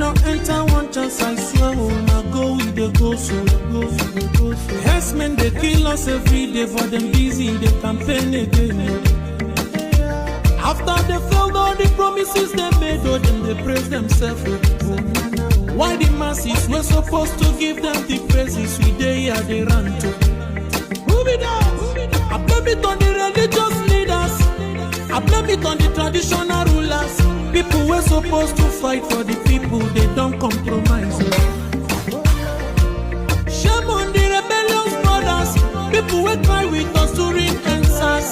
not enter one chance, I swear, oh, now go with the go so. Yes, men, they kill us every day, for them busy, they campaign again. After they failed all the promises they made, oh, then they praise themselves. Why the masses were supposed to give them the praises we day here they run to? Move it down. I blame it on the religious leaders. I blame it on the traditional rulers. People were supposed to fight for the people, they don't compromise. Shame on the rebellious brothers. People will cry with us during answers.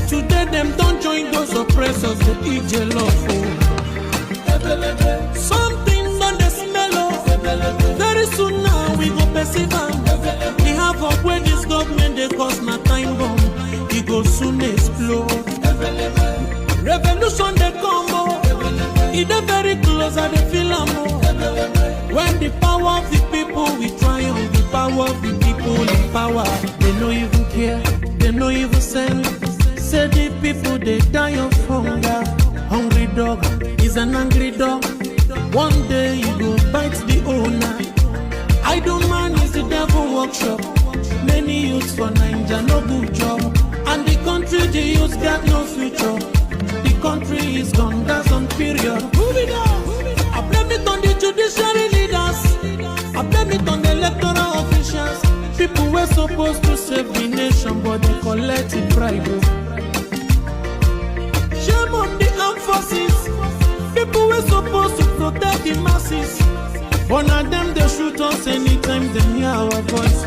Today them don't join those oppressors, they eat your love. Something on the smell of. Very soon now we go perceive them. We have up where this government they cause my time bomb. It go soon explode. Revolution they come. It is very close at the film. When the power of the people we triumph, the power of the people in power. They no even care, they no even send. Say the people they die of hunger. Hungry dog is an angry dog. One day you go bite the owner. Idle man is the devil workshop. Many youths for Nigeria no good job. And the country the youths got no future. The country is gone, that's on period. Move it on. I blame it on the judiciary leaders. I blame it on the electoral officials. People were supposed to save the nation, but they collected bribe. Shame on the armed forces. People were supposed to protect the masses. One of them they shoot us anytime they hear our voice.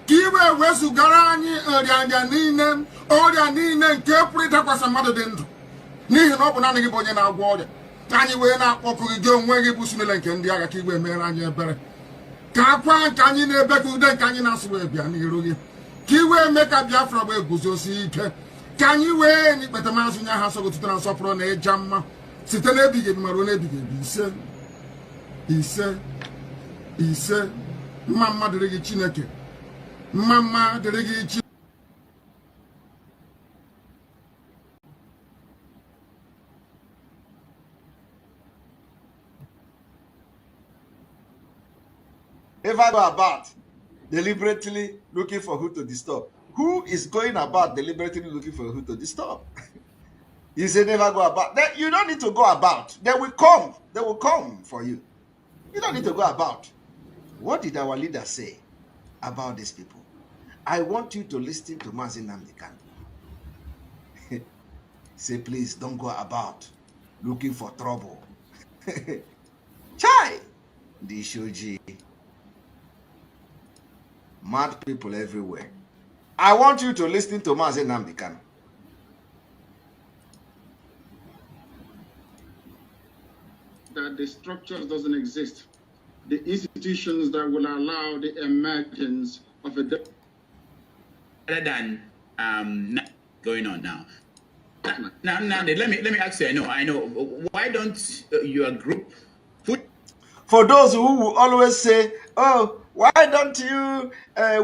Kiwe wesu garani anya nine oria nine nke pụrịta kwasa mmadụ dị ndụ n'ihi na ọ bụ naanị gị bụ onye na-agwọ ọrịa ka anyị wee na-akpọkụ gị onwe gị bụ simile nke ndị agha ka igwe mere anyị ebere ka akwa nke anyị na-ebe ka ude nke anyị na-asụ wee bịa n'iru gị ka iwe mee ka Biafra wee guzosi ike ka anyị wee n'ikpete maazị nye ha sọgotụta na nsọpụrụ na ịja mma site n'ebighị ebi mara n'ebighị ebi ise mma mma dịrị gị Chineke mama dịrị. If I go about deliberately looking for who to disturb, who is going about deliberately looking for who to disturb? You say never go about. Then you don't need to go about. They will come. They will come for you. You don't need to go about. What did our leader say about these people? I want you to listen to Mazi Nnamdi Kanu. Say, please don't go about looking for trouble. Chai! The Shoji. Mad people everywhere. I want you to listen to Mazi Nnamdi Kanu. That the structures doesn't exist. The institutions that will allow the emergence of a rather than going on now. Now, let me ask you. I know. Why don't your group put? For those who will always say, "Oh, why don't you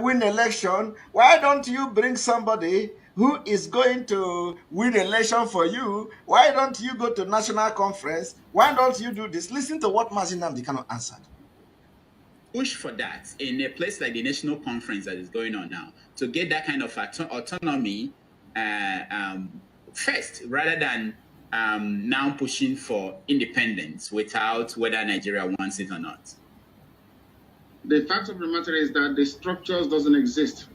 win election? Why don't you bring somebody who is going to win election for you? Why don't you go to national conference? Why don't you do this?" Listen to what Mazi Nnamdi Kanu answered. Push for that in a place like the national conference that is going on now to get that kind of autonomy first, rather than now pushing for independence without whether Nigeria wants it or not. The fact of the matter is that the structures doesn't exist.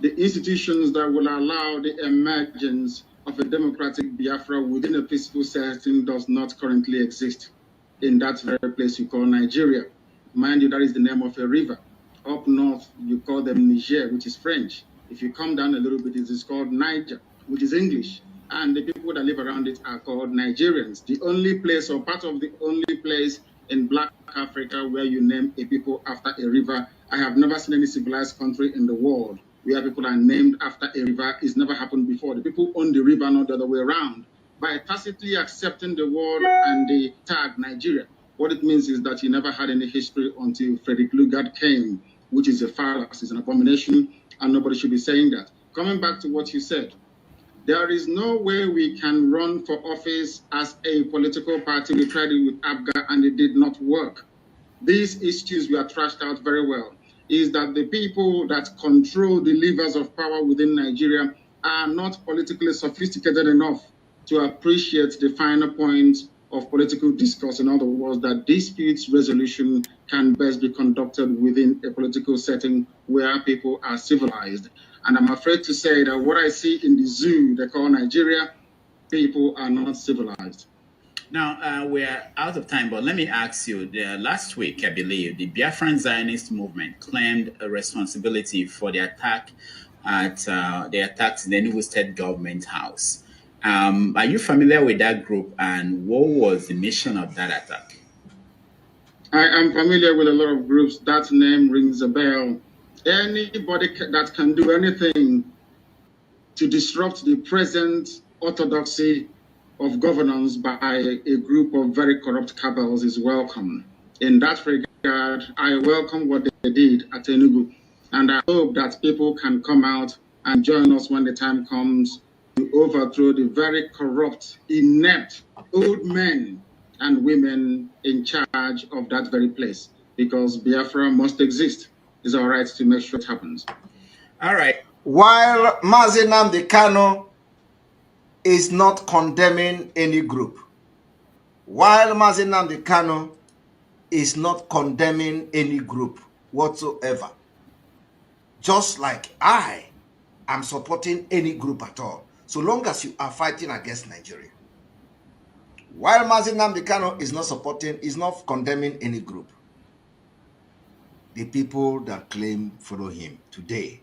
The institutions that will allow the emergence of a democratic Biafra within a peaceful setting does not currently exist in that very place you call Nigeria. Mind you, that is the name of a river. Up north, you call them Niger, which is French. If you come down a little bit, it is called Niger, which is English. And the people that live around it are called Nigerians. The only place, or part of the only place in Black Africa where you name a people after a river. I have never seen any civilized country in the world where people are named after a river. It's never happened before. The people own the river, not the other way around. By tacitly accepting the word and the tag Nigeria, what it means is that you never had any history until Frederick Lugard came, which is a fallacy, it's an abomination, and nobody should be saying that. Coming back to what you said, there is no way we can run for office as a political party. We tried it with ABGA and it did not work. These issues were trashed out very well. Is that the people that control the levers of power within Nigeria are not politically sophisticated enough to appreciate the finer points of political discourse. In other words, that disputes resolution can best be conducted within a political setting where people are civilized. And I'm afraid to say that what I see in the zoo they call Nigeria, people are not civilized. Now, we're out of time, but let me ask you, last week, I believe, the Biafran Zionist movement claimed a responsibility for the attack at the Enugu State Government House. Are you familiar with that group, and what was the mission of that attack? I am familiar with a lot of groups. That name rings a bell. Anybody that can do anything to disrupt the present orthodoxy of governance by a group of very corrupt cabals is welcome. In that regard, I welcome what they did at Enugu, and I hope that people can come out and join us when the time comes to overthrow the very corrupt, inept old men and women in charge of that very place, because Biafra must exist. It's our right to make sure it happens. All right. While Mazi Nnamdi Kanu is not condemning any group, while Mazi Nnamdi Kanu is not condemning any group whatsoever, just like I am supporting any group at all, so long as you are fighting against Nigeria. While Mazi Nnamdi Kanu is not supporting, is not condemning any group, the people that claim follow him today,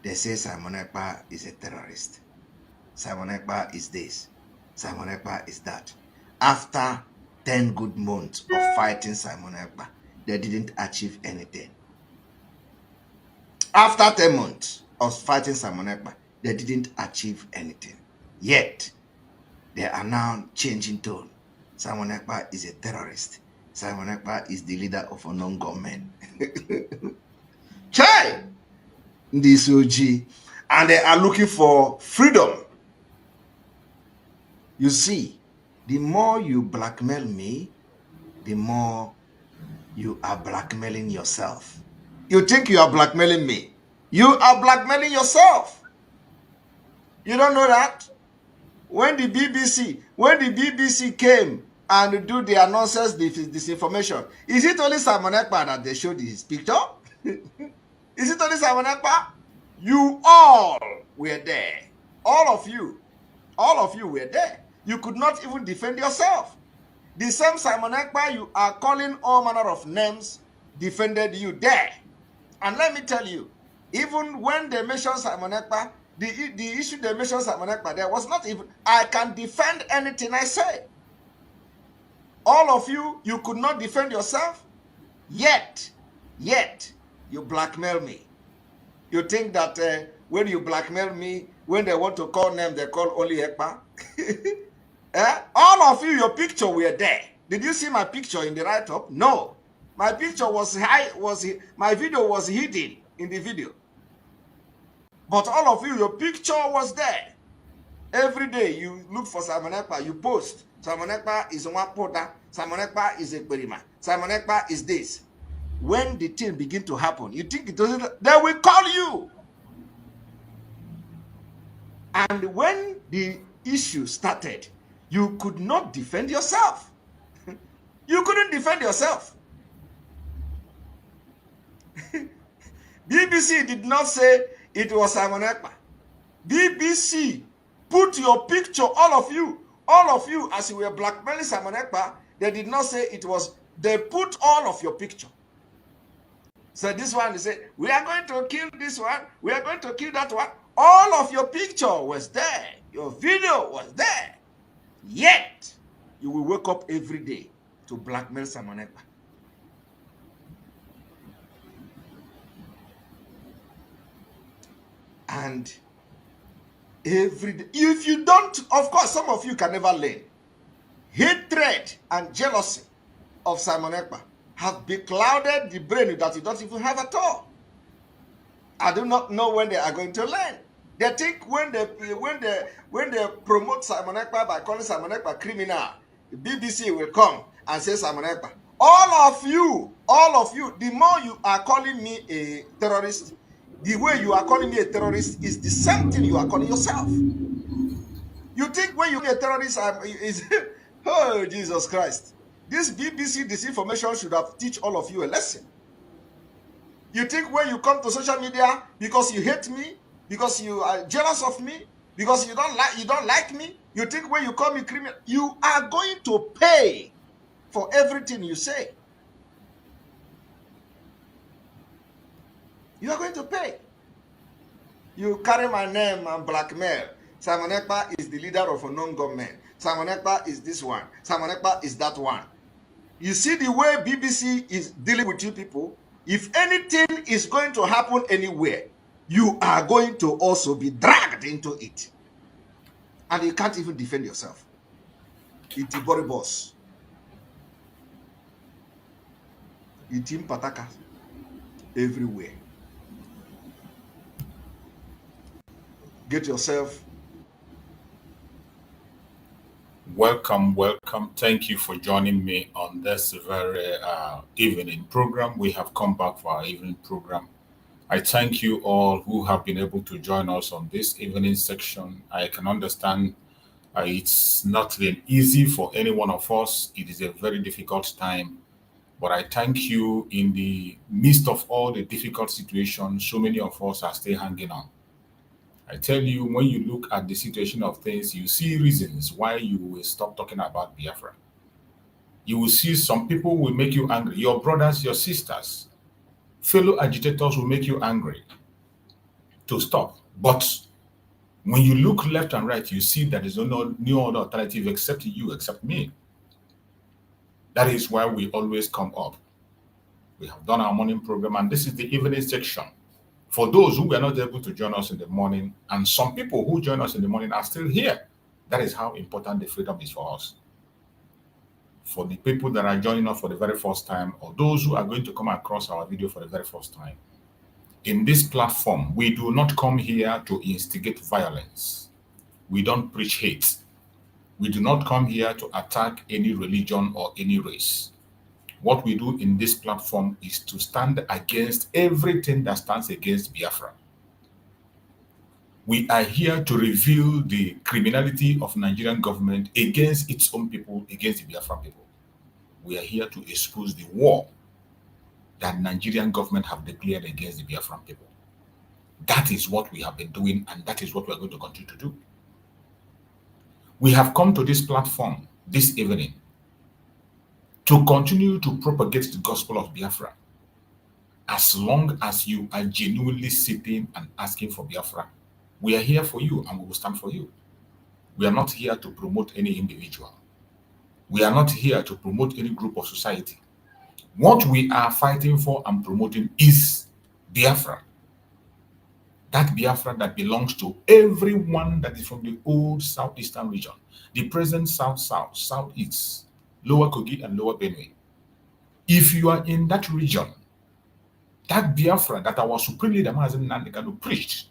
they say Simon Ekpa is a terrorist. Simon Ekpa is this. Simon Ekpa is that. After 10 good months of fighting Simon Ekpa, they didn't achieve anything. After 10 months of fighting Simon Ekpa, they didn't achieve anything. Yet, they are now changing tone. Simon Ekpa is a terrorist. Simon Ekpa is the leader of a non-government. Chai! This OG. And they are looking for freedom. You see, the more you blackmail me, the more you are blackmailing yourself. You think you are blackmailing me. You are blackmailing yourself. You don't know that? When the BBC came and do their nonsense disinformation, is it only Simon Ekpa that they showed his picture? Is it only Simon Ekpa? You all were there. All of you were there. You could not even defend yourself. The same Simon Ekpa you are calling all manner of names defended you there. And let me tell you, even when they mentioned Simon Ekpa, the issue they mentioned Simon Ekpa there was not even, I can defend anything I say. All of you could not defend yourself, yet, you blackmail me. You think that when you blackmail me, when they want to call them, they call only Ekpa. All of you, your picture were there. Did you see my picture in the write-up? No. My picture was my video was hidden in the video. But all of you, your picture was there. Every day you look for Simon Ekpa, you post. Simon Ekpa is one porter. Simon Ekpa is a Berima. Simon Ekpa is this. When the thing begin to happen, you think it doesn't, they will call you. And when the issue started, you could not defend yourself. You couldn't defend yourself. BBC did not say it was Simon Ekpa. BBC put your picture, all of you, as you were blackmailing Simon Ekpa, they did not say it was, they put all of your picture. So this one, they say, we are going to kill this one, we are going to kill that one. All of your picture was there, your video was there. Yet, you will wake up every day to blackmail Simon Ekpa. And every day, if you don't, of course, some of you can never learn. Hatred and jealousy of Simon Ekpa have beclouded the brain that you don't even have at all. I do not know when they are going to learn. They think when they promote Simon Ekpa by calling Simon Ekpa criminal, the BBC will come and say Simon Ekpa. All of you, the more you are calling me a terrorist, the way you are calling me a terrorist is the same thing you are calling yourself. You think when you are a terrorist, oh, Jesus Christ. This BBC disinformation should have teach all of you a lesson. You think when you come to social media, because you hate me, because you are jealous of me, because you don't like me, you think when you call me criminal, you are going to pay for everything you say. You are going to pay. You carry my name and blackmail. Simon Ekpa is the leader of a non-government. Simon Ekpa is this one. Simon Ekpa is that one. You see the way BBC is dealing with you people? If anything is going to happen anywhere, you are going to also be dragged into it. And you can't even defend yourself. It's a body boss. It's in Pataka everywhere. Get yourself. Welcome. Thank you for joining me on this very evening program. We have come back for our evening program. I thank you all who have been able to join us on this evening section. I can understand it's not been easy for any one of us. It is a very difficult time. But I thank you in the midst of all the difficult situations, so many of us are still hanging on. I tell you, when you look at the situation of things, you see reasons why you will stop talking about Biafra. You will see some people will make you angry. Your brothers, your sisters, fellow agitators will make you angry to stop. But when you look left and right, you see that there's no other alternative except you, except me. That is why we always come up. We have done our morning program, and this is the evening section. For those who were not able to join us in the morning, and some people who join us in the morning are still here. That is how important the freedom is for us. For the people that are joining us for the very first time, or those who are going to come across our video for the very first time, in this platform, we do not come here to instigate violence. We don't preach hate. We do not come here to attack any religion or any race. What we do in this platform is to stand against everything that stands against Biafra. We are here to reveal the criminality of Nigerian government against its own people, against the Biafran people. We are here to expose the war that Nigerian government have declared against the Biafran people. That is what we have been doing, and that is what we are going to continue to do. We have come to this platform this evening to continue to propagate the gospel of Biafra. As long as you are genuinely sitting and asking for Biafra, we are here for you and we will stand for you. We are not here to promote any individual. We are not here to promote any group of society. What we are fighting for and promoting is Biafra. That Biafra that belongs to everyone that is from the old southeastern region, the present south-south, southeast, Lower Kogi and Lower Benue. If you are in that region, that Biafra that our supreme leader Mazi Nnamdi Kanu preached,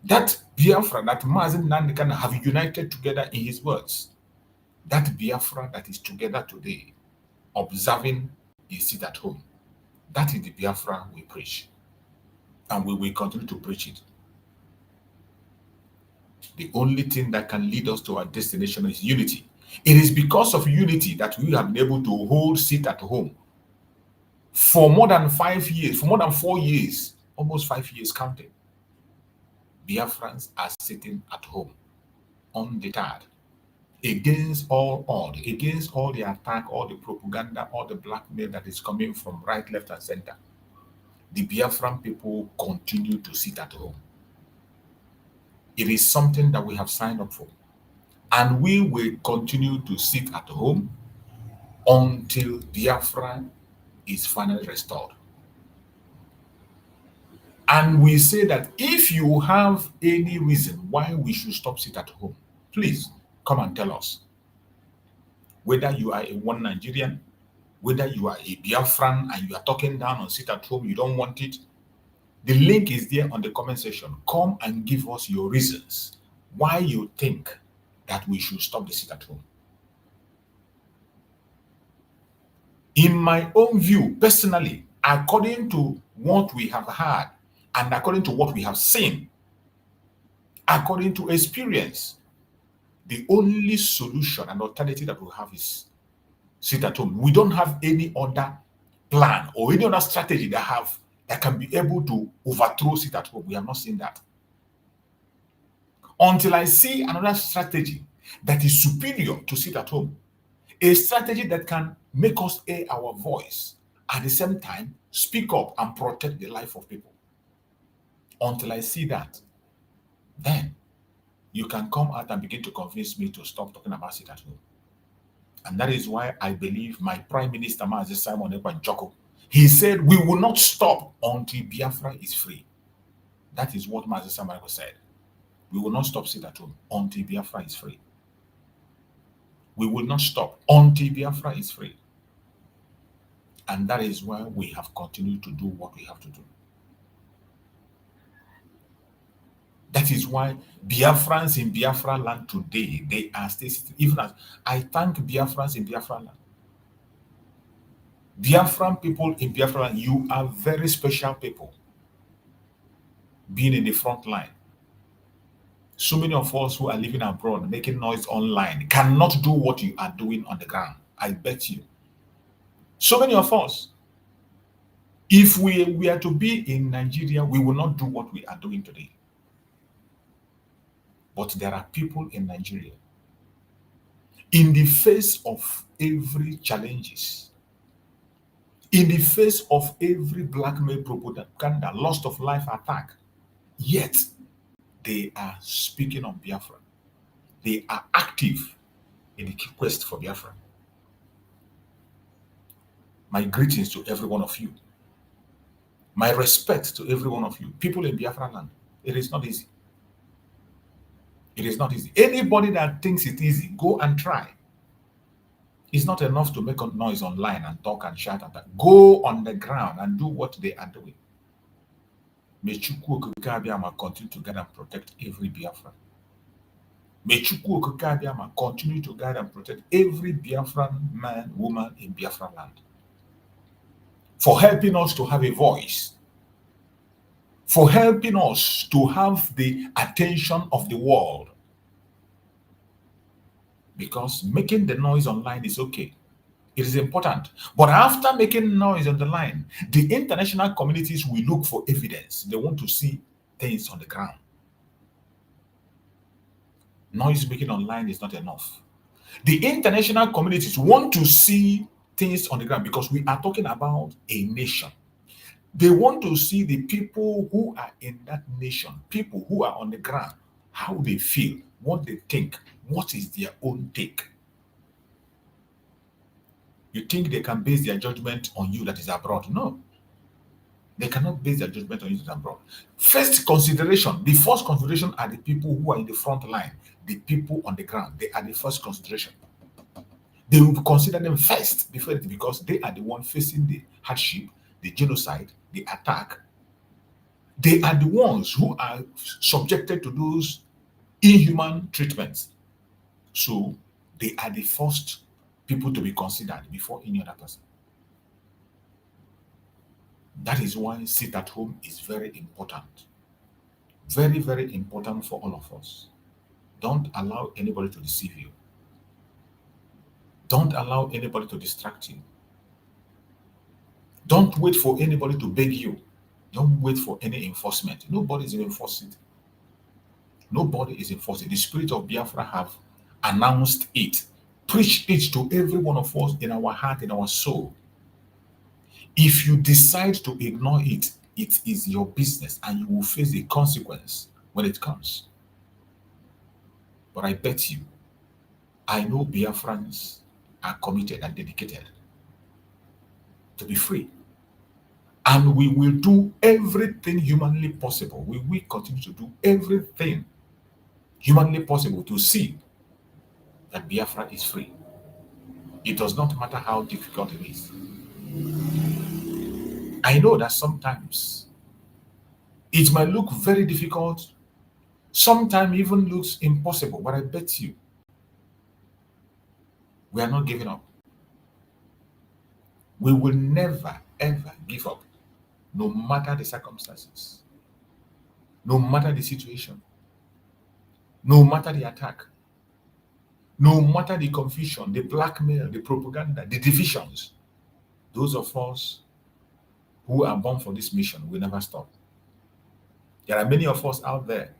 that Biafra that Mazi Nnamdi Kanu have united together in his words, that Biafra that is together today, observing a sit at home, that is the Biafra we preach. And we will continue to preach it. The only thing that can lead us to our destination is unity. It is because of unity that we have been able to hold sit at home for more than 5 years, for more than 4 years, almost 5 years counting. Biafrans are sitting at home, undeterred, against all odds, against all the attack, all the propaganda, all the blackmail that is coming from right, left, and center. The Biafran people continue to sit at home. It is something that we have signed up for. And we will continue to sit at home until Biafra is finally restored. And we say that if you have any reason why we should stop sit at home, please come and tell us. Whether you are a one Nigerian, whether you are a Biafran and you are talking down on sit at home, you don't want it, the link is there on the comment section. Come and give us your reasons why you think that we should stop the sit at home. In my own view, personally, according to what we have heard and according to what we have seen, according to experience, the only solution and alternative that we have is sit at home. We don't have any other plan or any other strategy that can be able to overthrow sit at home. We have not seen that. Until I see another strategy that is superior to sit at home, a strategy that can make us hear our voice, at the same time, speak up and protect the life of people. Until I see that, then you can come out and begin to convince me to stop talking about sit at home. And that is why I believe my Prime Minister, Mazi Simon Ekpa, he said, we will not stop until Biafra is free. That is what Mazi Simon said. We will not stop sit at home until Biafra is free. We will not stop until Biafra is free. And that is why we have continued to do what we have to do. That is why Biafrans in Biafra land today, they are still, even as I thank Biafrans in Biafra land. Biafran people in Biafra land, you are very special people. Being in the front line. So many of us who are living abroad, making noise online, cannot do what you are doing on the ground. I bet you. So many of us, if we are to be in Nigeria, we will not do what we are doing today. But there are people in Nigeria, in the face of every challenges, in the face of every blackmail, propaganda, loss of life attack, yet they are speaking on Biafra. They are active in the quest for Biafra. My greetings to every one of you. My respect to every one of you. People in Biafra land, it is not easy. It is not easy. Anybody that thinks it's easy, go and try. It's not enough to make a noise online and talk and shout at that. Go on the ground and do what they are doing. May Chukwu Okike Abiyama continue to guide and protect every Biafran. May Chukwu Okike Abiyama continue to guide and protect every Biafran man, woman in Biafra land. For helping us to have a voice. For helping us to have the attention of the world. Because making the noise online is okay. It is important. But after making noise on the line, the international communities will look for evidence. They want to see things on the ground. Noise making online is not enough. The international communities want to see things on the ground because we are talking about a nation. They want to see the people who are in that nation, people who are on the ground, how they feel, what they think, what is their own take. You think they can base their judgment on you that is abroad? No. They cannot base their judgment on it abroad. First consideration, the first consideration are the people who are in the front line, the people on the ground. They are the first consideration. They will consider them first before it, because they are the one facing the hardship, the genocide, the attack. They are the ones who are subjected to those inhuman treatments. So they are the first people to be considered before any other person. That is why sit at home is very important. Very, very important for all of us. Don't allow anybody to deceive you. Don't allow anybody to distract you. Don't wait for anybody to beg you. Don't wait for any enforcement. Nobody is enforcing. Nobody is enforcing. The spirit of Biafra have announced it. Preach it to every one of us in our heart, in our soul. If you decide to ignore it, it is your business and you will face the consequence when it comes. But I bet you, I know Biafrans are committed and dedicated to be free. And we will do everything humanly possible. We will continue to do everything humanly possible to see that Biafra is free. It does not matter how difficult it is. I know that sometimes it might look very difficult, sometimes even looks impossible, but I bet you we are not giving up. We will never, ever give up, no matter the circumstances, no matter the situation, no matter the attack, no matter the confusion, the blackmail, the propaganda, the divisions. Those of us who are born for this mission will never stop. There are many of us out there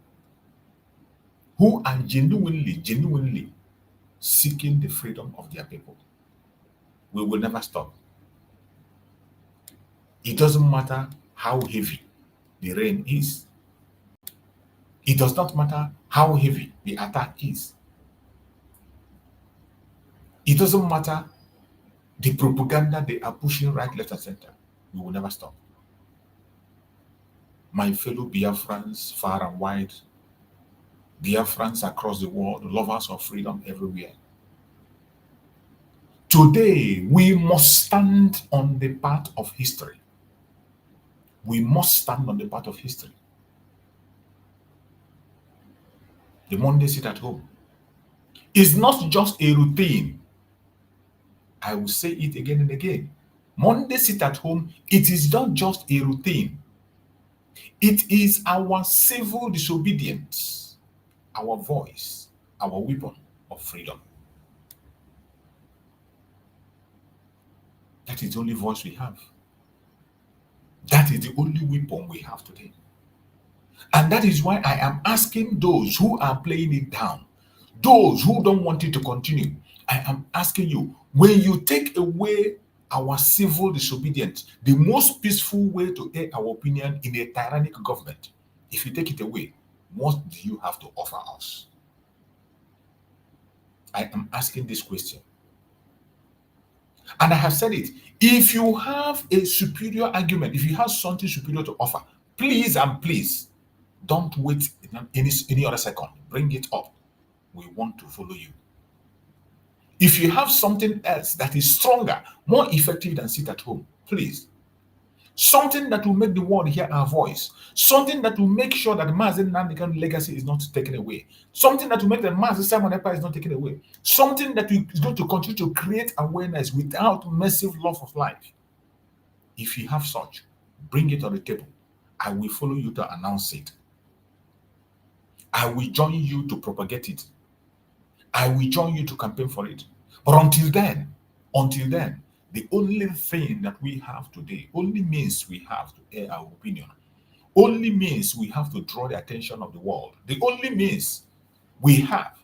who are genuinely seeking the freedom of their people. We will never stop. It doesn't matter how heavy the rain is. It does not matter how heavy the attack is. It doesn't matter the propaganda they are pushing right, left, and center. We will never stop. My fellow Biafrans far and wide, Biafrans across the world, lovers of freedom everywhere. Today, we must stand on the path of history. We must stand on the path of history. The Monday sit at home is not just a routine. I will say it again and again. Monday sit at home, it is not just a routine. It is our civil disobedience, our voice, our weapon of freedom. That is the only voice we have. That is the only weapon we have today. And that is why I am asking those who are playing it down, those who don't want it to continue, I am asking you, when you take away our civil disobedience, the most peaceful way to air our opinion in a tyrannic government, if you take it away, what do you have to offer us? I am asking this question. And I have said it. If you have a superior argument, if you have something superior to offer, please and please don't wait any other second. Bring it up. We want to follow you. If you have something else that is stronger, more effective than sit at home, please. Something that will make the world hear our voice. Something that will make sure that Mazi Nnamdi Kanu legacy is not taken away. Something that will make the Mazi Simon Ekpa is not taken away. Something that is going to continue to create awareness without massive loss of life. If you have such, bring it on the table. I will follow you to announce it. I will join you to propagate it. I will join you to campaign for it. But until then, the only thing that we have today, only means we have to air our opinion, only means we have to draw the attention of the world, the only means we have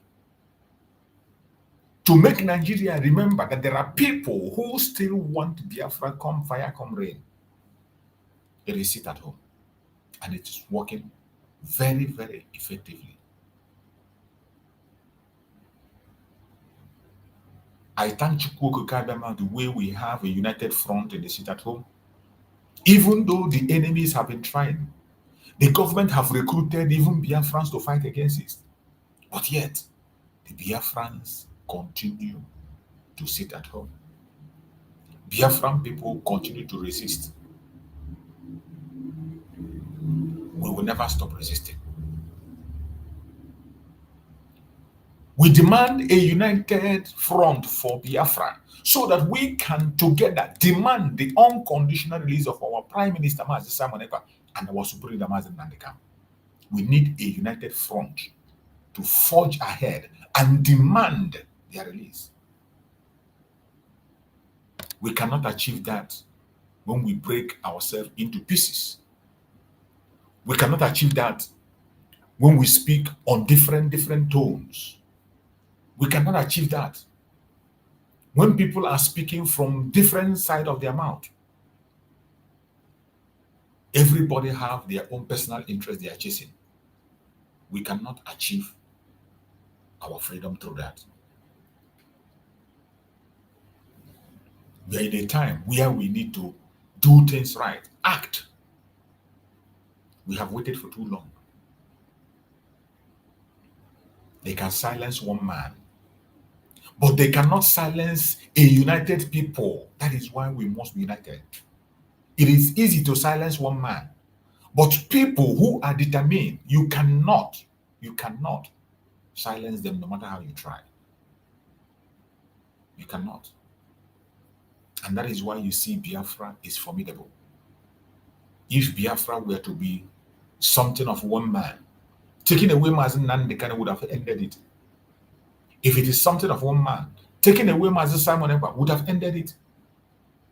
to make Nigeria remember that there are people who still want Biafra come fire, come rain. It is sit at home. And it is working very, very effectively. I thank Chukwu Kabama the way we have a united front in the sit at home. Even though the enemies have been trying, the government have recruited even Biafrans to fight against it. But yet, the Biafrans continue to sit at home. Biafran people continue to resist. We will never stop resisting. We demand a united front for Biafra so that we can together demand the unconditional release of our Prime Minister Mazi Ekpa and our Supreme Leader Mazi Nnamdi Kanu. We need a united front to forge ahead and demand their release. We cannot achieve that when we break ourselves into pieces. We cannot achieve that when we speak on different tones. We cannot achieve that when people are speaking from different side of their mouth. Everybody have their own personal interest they are chasing. We cannot achieve our freedom through that. We are in a time where we need to do things right, act. We have waited for too long. They can silence one man, but they cannot silence a united people. That is why we must be united. It is easy to silence one man, but people who are determined, you cannot silence them no matter how you try. You cannot. And that is why you see Biafra is formidable. If Biafra were to be something of one man, taking away Mazi Nnamdi Kanu would have ended it. If it is something of one man, taking away Mazi Simon Ekpa would have ended it.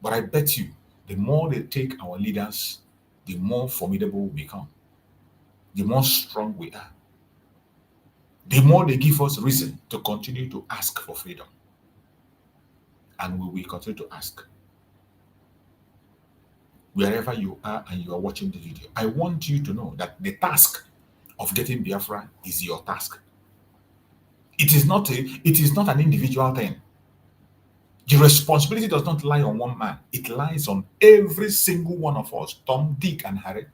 But I bet you, the more they take our leaders, the more formidable we become. The more strong we are. The more they give us reason to continue to ask for freedom. And we will continue to ask. Wherever you are and you are watching the video, I want you to know that the task of getting Biafra is your task. It is not an individual thing. The responsibility does not lie on one man. It lies on every single one of us, Tom, Dick, and Harry.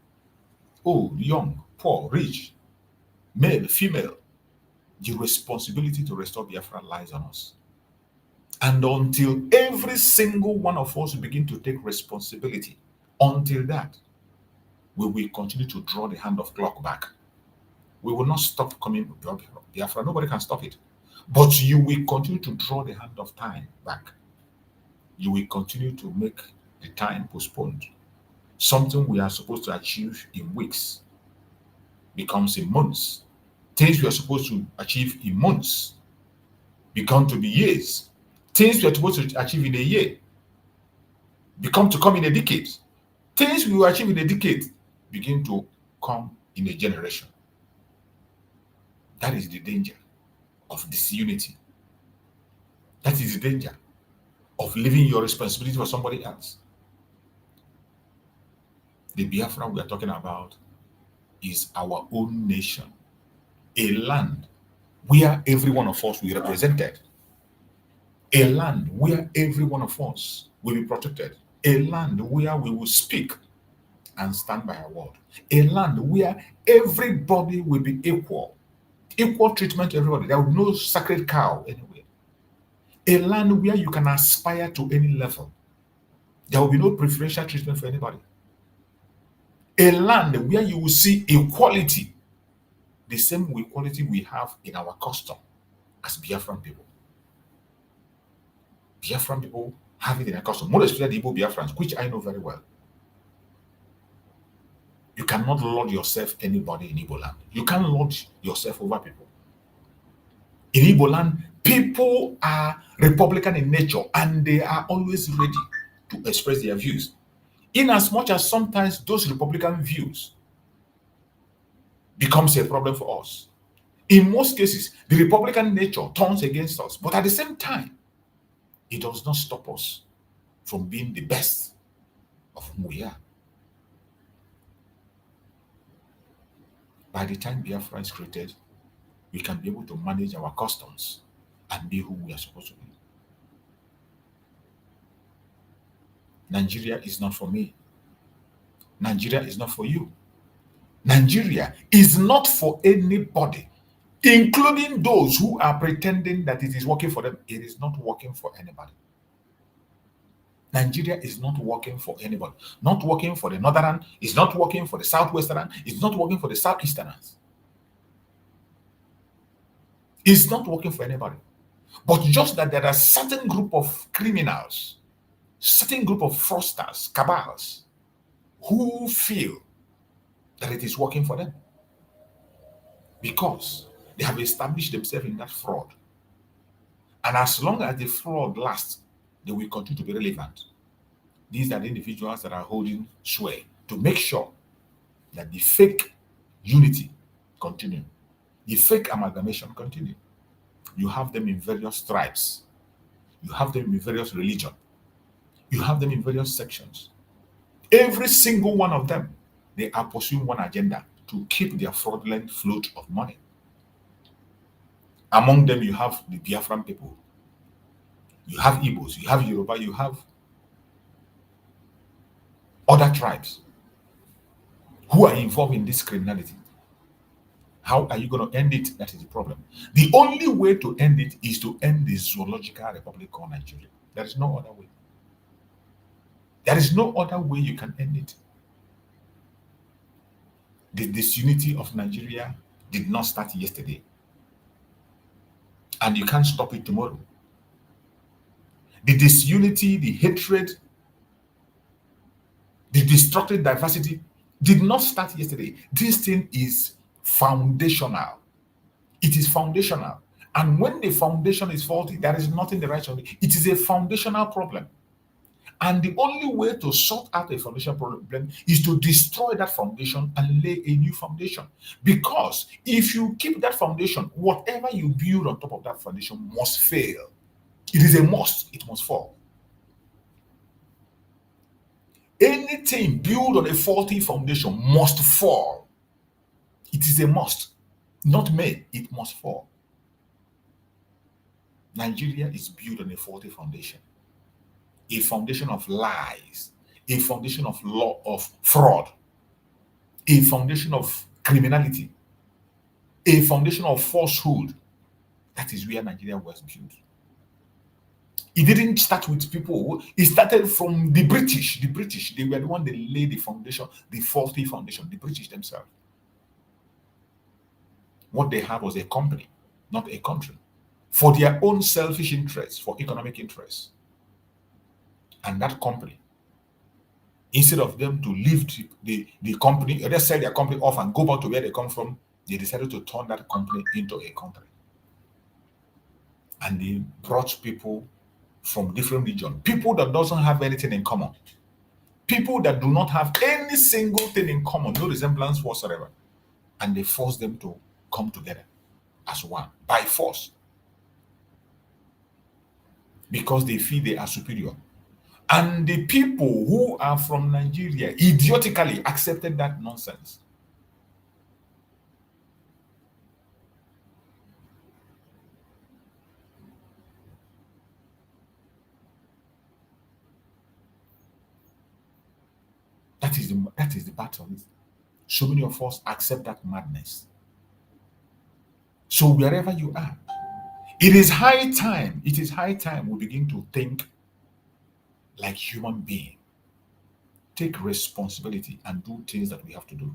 Old, young, poor, rich, male, female. The responsibility to restore Biafra lies on us. And until every single one of us begin to take responsibility, until that, we will continue to draw the hand of clock back. We will not stop coming to Biafra. Nobody can stop it. But you will continue to draw the hand of time back. You will continue to make the time postponed. Something we are supposed to achieve in weeks becomes in months. Things we are supposed to achieve in months become to be years. Things we are supposed to achieve in a year become to come in a decade. Things we will achieve in a decade begin to come in a generation. That is the danger of disunity. That is the danger of leaving your responsibility for somebody else. The Biafra we are talking about is our own nation, a land where every one of us will be represented, a land where every one of us will be protected, a land where we will speak and stand by our word, a land where everybody will be equal treatment to everybody. There will be no sacred cow anywhere. A land where you can aspire to any level. There will be no preferential treatment for anybody. A land where you will see equality, the same equality we have in our custom as Biafran people. Biafran people have it in their custom, more especially the Igbo Biafrans, which I know very well. You cannot lord yourself anybody in Igbo land. You can't lord yourself over people. In Igbo land, people are Republican in nature and they are always ready to express their views. In as much as sometimes those Republican views becomes a problem for us. In most cases, the Republican nature turns against us. But at the same time, it does not stop us from being the best of who we are. By the time Biafra is created, we can be able to manage our customs and be who we are supposed to be. Nigeria is not for me. Nigeria is not for you. Nigeria is not for anybody, including those who are pretending that it is working for them. It is not working for anybody. Nigeria is not working for anybody. Not working for the northern, it's not working for the southwestern, it's not working for the southeasterners. It's not working for anybody. But just that there are certain group of criminals, certain group of fraudsters, cabals, who feel that it is working for them because they have established themselves in that fraud. And as long as the fraud lasts, they will continue to be relevant. These are the individuals that are holding sway to make sure that the fake unity continue, the fake amalgamation continue. You have them in various tribes. You have them in various religions. You have them in various sections. Every single one of them, they are pursuing one agenda: to keep their fraudulent float of money. Among them, you have the Biafran people. You have Igbos. You have Yoruba. You have other tribes who are involved in this criminality. How are you going to end it? That is the problem. The only way to end it is to end the zoological republic called Nigeria. There is no other way. There is no other way you can end it. The disunity of Nigeria did not start yesterday. And you can't stop it tomorrow. The disunity, the hatred, the destructive diversity did not start yesterday. This thing is foundational. It is foundational. And when the foundation is faulty, there is nothing the right of it. It is a foundational problem. And the only way to sort out a foundation problem is to destroy that foundation and lay a new foundation. Because if you keep that foundation, whatever you build on top of that foundation must fail. It is a must. It must fall. Anything built on a faulty foundation must fall. It is a must. Not may, it must fall. Nigeria is built on a faulty foundation. A foundation of lies, a foundation of law, of fraud, a foundation of criminality, a foundation of falsehood. That is where Nigeria was built. It didn't start with people. It started from the British. The British, they were the one that laid the foundation, the faulty foundation, the British themselves. What they had was a company, not a country, for their own selfish interests, for economic interests. And that company, instead of them to leave the company, or they sell their company off and go back to where they come from, they decided to turn that company into a country. And they brought people from different regions, people that doesn't have anything in common, people that do not have any single thing in common, no resemblance whatsoever. And they forced them to come together as one by force because they feel they are superior. And the people who are from Nigeria idiotically accepted that nonsense. That is the part of it. So many of us accept that madness. So wherever you are, it is high time we begin to think like human beings. Take responsibility and do things that we have to do.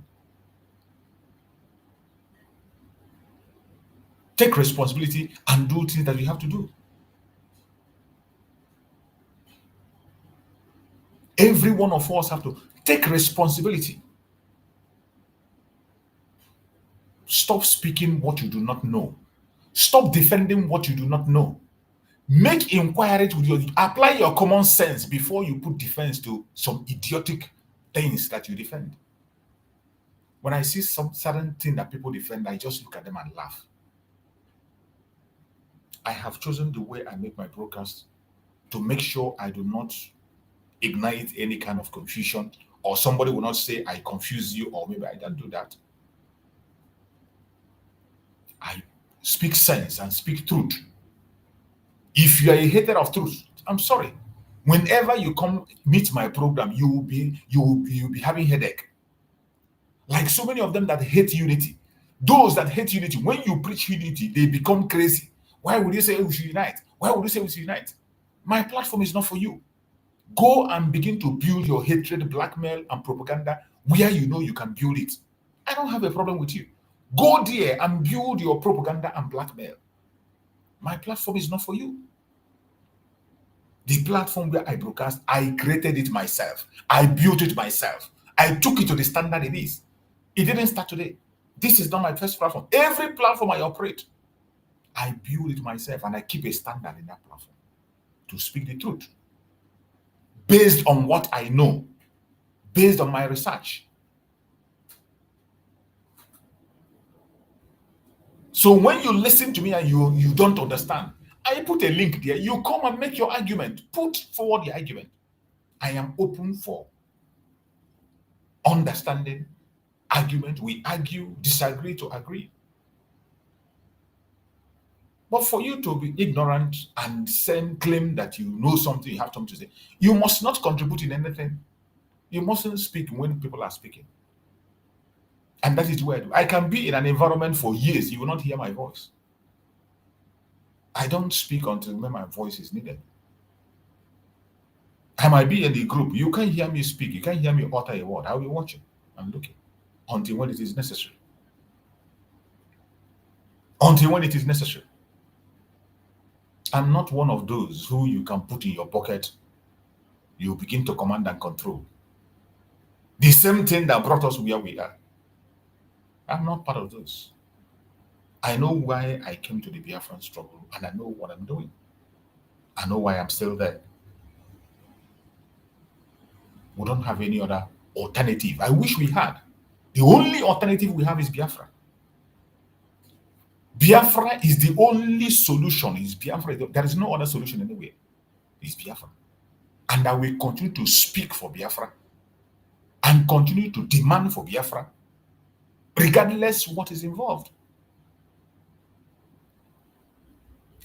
Take responsibility and do things that we have to do. Every one of us have to take responsibility. Stop speaking what you do not know. Stop defending what you do not know. Make inquiries with your, apply your common sense before you put defense to some idiotic things that you defend. When I see some certain thing that people defend, I just look at them and laugh. I have chosen the way I make my broadcast to make sure I do not ignite any kind of confusion, or somebody will not say I confuse you, or maybe I don't do that. I speak sense and speak truth. If you are a hater of truth, I'm sorry. Whenever you come meet my program, you will be having headache. Like so many of them that hate unity. Those that hate unity, when you preach unity, they become crazy. Why would you say we should unite? Why would you say we should unite? My platform is not for you. Go and begin to build your hatred, blackmail, and propaganda where you know you can build it. I don't have a problem with you. Go there and build your propaganda and blackmail. My platform is not for you. The platform where I broadcast, I created it myself. I built it myself. I took it to the standard it is. It didn't start today. This is not my first platform. Every platform I operate, I build it myself and I keep a standard in that platform to speak the truth based on what I know, based on my research. So when you listen to me and you don't understand, I put a link there. You come and make your argument. Put forward the argument. I am open for understanding, argument. We argue, disagree to agree. But for you to be ignorant and claim that you know something, you have something to say, you must not contribute in anything. You mustn't speak when people are speaking. And that is where I can be in an environment for years. You will not hear my voice. I don't speak until when my voice is needed. I might be in the group. You can't hear me speak. You can't hear me utter a word. I'll be watching and looking until when it is necessary. Until when it is necessary. I'm not one of those who you can put in your pocket. You begin to command and control. The same thing that brought us where we are. I'm not part of those. I know why I came to the Biafran struggle and I know what I'm doing. I know why I'm still there. We don't have any other alternative. I wish we had. The only alternative we have is Biafra. Biafra is the only solution. Is Biafra. There is no other solution anywhere. It's Biafra. And I will continue to speak for Biafra and continue to demand for Biafra, regardless what is involved.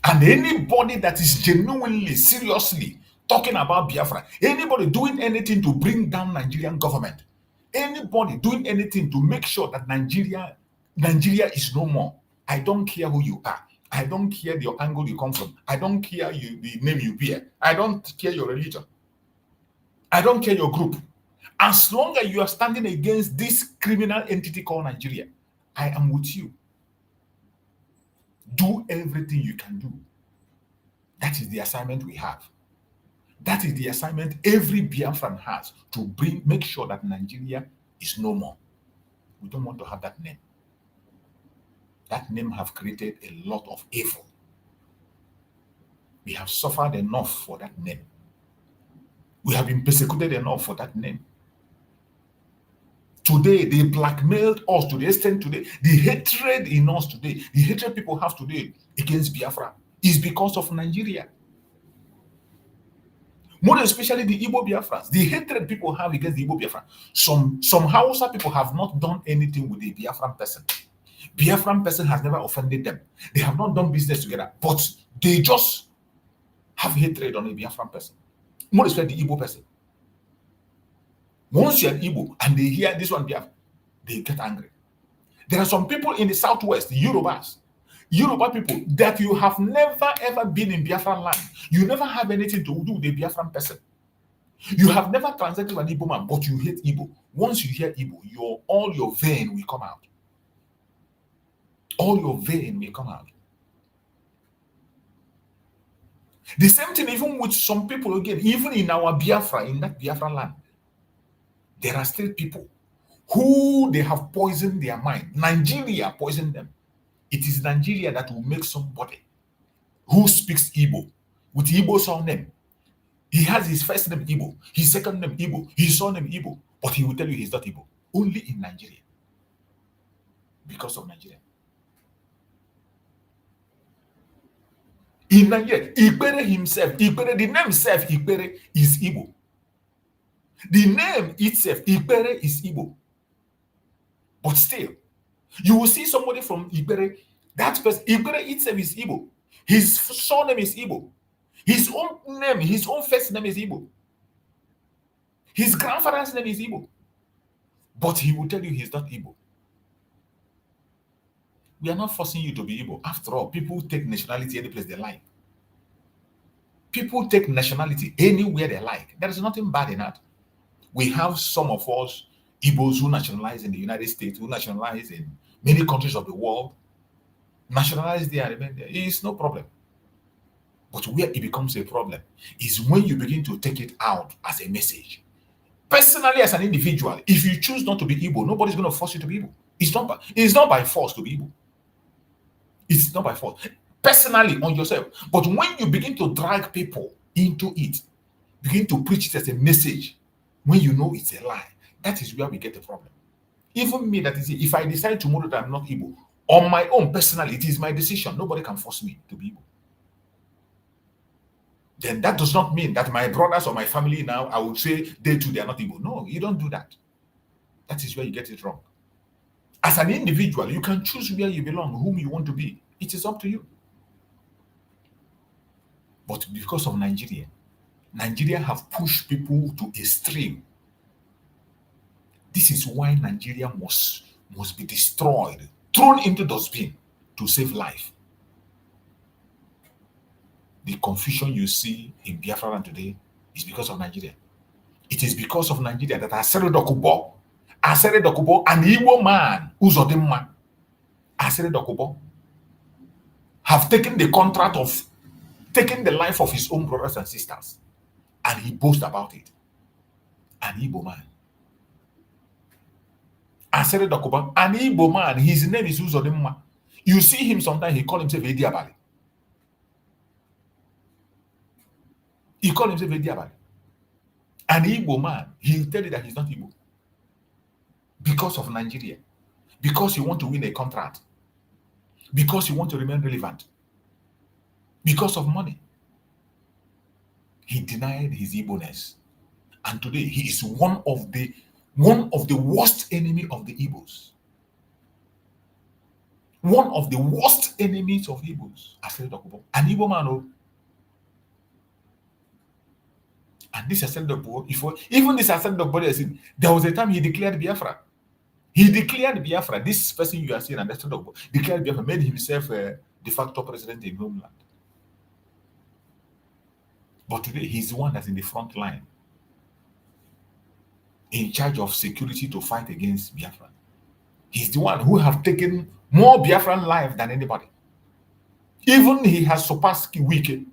And anybody that is genuinely, seriously talking about Biafra, anybody doing anything to bring down Nigerian government, anybody doing anything to make sure that Nigeria is no more, I don't care who you are. I don't care the angle you come from. I don't care the name you bear. I don't care your religion. I don't care your group. As long as you are standing against this criminal entity called Nigeria, I am with you. Do everything you can do. That is the assignment we have. That is the assignment every Biafran has, to make sure that Nigeria is no more. We don't want to have that name. That name have created a lot of evil. We have suffered enough for that name. We have been persecuted enough for that name. Today, they blackmailed us to the extent today. The hatred in us today, the hatred people have today against Biafra is because of Nigeria. More especially the Igbo Biafrans. The hatred people have against the Igbo Biafran. Some Hausa people have not done anything with the Biafran person. Biafran person has never offended them. They have not done business together, but they just have hatred on a Biafran person. More especially the Igbo person. Once you're an Igbo and they hear this one Biafra, they get angry. There are some people in the southwest, the Yoruba people, that you have never ever been in Biafran land. You never have anything to do with a Biafran person. You have never transacted with an Igbo man, but you hate Igbo. Once you hear Igbo, all your vein will come out. All your vein will come out. The same thing even with some people again, even in our Biafra, in that Biafra land. There are still people who they have poisoned their mind. Nigeria poisoned them. It is Nigeria that will make somebody who speaks Igbo with Igbo surname. He has his first name Igbo, his second name Igbo, his surname Igbo, but he will tell you he's not Igbo. Only in Nigeria. Because of Nigeria. In Nigeria, Ikpere himself, the name itself, Ikpere, is Igbo. The name itself, Ikpere, is Igbo. But still, you will see somebody from Ikpere, that person, Ikpere itself is Igbo. His surname is Igbo. His own name, his own first name is Igbo. His grandfather's name is Igbo. But he will tell you he's not Igbo. We are not forcing you to be Igbo. After all, people take nationality any place they like. People take nationality anywhere they like. There is nothing bad in that. We have some of us Igbos who nationalize in the United States, who nationalize in many countries of the world. Nationalize there, remain there. It's no problem. But where it becomes a problem is when you begin to take it out as a message. Personally, as an individual, if you choose not to be Igbo, nobody's going to force you to be Igbo. It's not by force to be Igbo. It's not by force. Personally, on yourself. But when you begin to drag people into it, begin to preach it as a message, when you know it's a lie, that is where we get the problem. Even me, that is it. If I decide tomorrow that I'm not Igbo, on my own, personally, it is my decision. Nobody can force me to be Igbo. Then that does not mean that my brothers or my family now, I would say they too, they are not Igbo. No, you don't do that. That is where you get it wrong. As an individual, you can choose where you belong, whom you want to be. It is up to you. But because of Nigeria have pushed people to extreme. This is why Nigeria must be destroyed, thrown into dustbin to save life. The confusion you see in Biafra land today is because of Nigeria. It is because of Nigeria that Asere Dokubo, an Igbo man, Uzodimma, Asere Dokubo, have taken the contract of taking the life of his own brothers and sisters, and he boasts about it. An Igbo man. Asere Dokubo, an Igbo man, his name is Uzodimma. You see him sometimes, he calls himself Ediabali. He called himself a Diabali. An Igbo man, he'll tell you that he's not Igbo. Because of Nigeria. Because you want to win a contract. Because you want to remain relevant. Because of money. He denied his Igbo-ness. And today he is one of the worst enemy of the Igbos. One of the worst enemies of Igbos. An Igbo man. And this Ascended Board, even this Ascended Board, there was a time he declared Biafra. He declared Biafra. This person you are seeing, and Ascended Board, declared Biafra, made himself a de facto president in homeland. But today, he's the one that's in the front line, in charge of security to fight against Biafra. He's the one who have taken more Biafran life than anybody. Even he has surpassed Wike.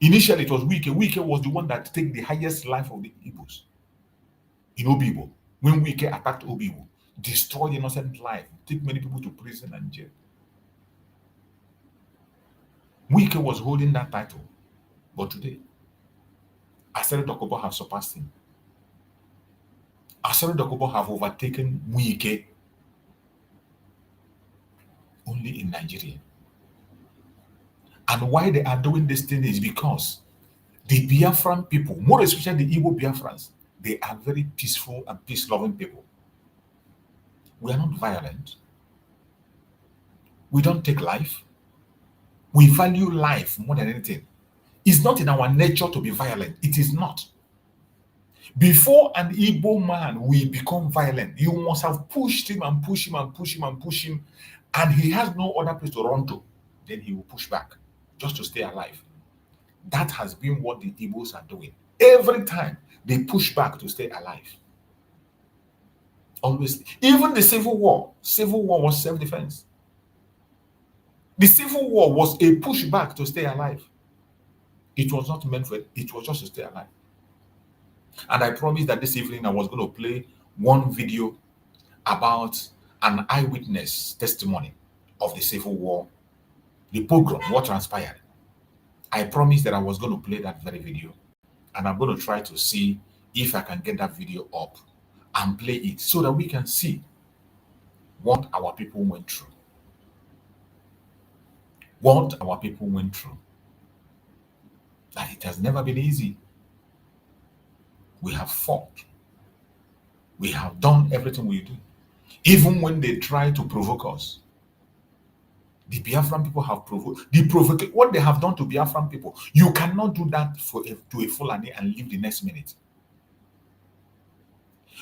Initially, it was Wike. Wike was the one that took the highest life of the Igbos in Obibo. When Wike attacked Obibo, destroyed innocent life, took many people to prison and jail. Wike was holding that title. But today, Asere Dokubo have surpassed him. Asere Dokubo have overtaken Wike only in Nigeria. And why they are doing this thing is because the Biafran people, more especially the Igbo Biafrans, they are very peaceful and peace-loving people. We are not violent. We don't take life. We value life more than anything. It's not in our nature to be violent. It is not. Before an Igbo man will become violent, you must have pushed him and pushed him and pushed him and pushed him, and he has no other place to run to. Then he will push back just to stay alive. That has been what the Igbos are doing. Every time they push back to stay alive. Always. Even the Civil War was self-defense. The Civil War was a pushback to stay alive. It was not meant for it. It was just to stay alive. And I promised that this evening I was going to play one video about an eyewitness testimony of the Civil War, the pogrom, what transpired. I promised that I was going to play that very video, and I'm going to try to see if I can get that video up and play it so that we can see what our people went through. What our people went through. That it has never been easy. We have fought. We have done everything we do. Even when they try to provoke us, The Biafran people have provoked what they have done to Biafran people. You cannot do that to a Fulani and leave the next minute.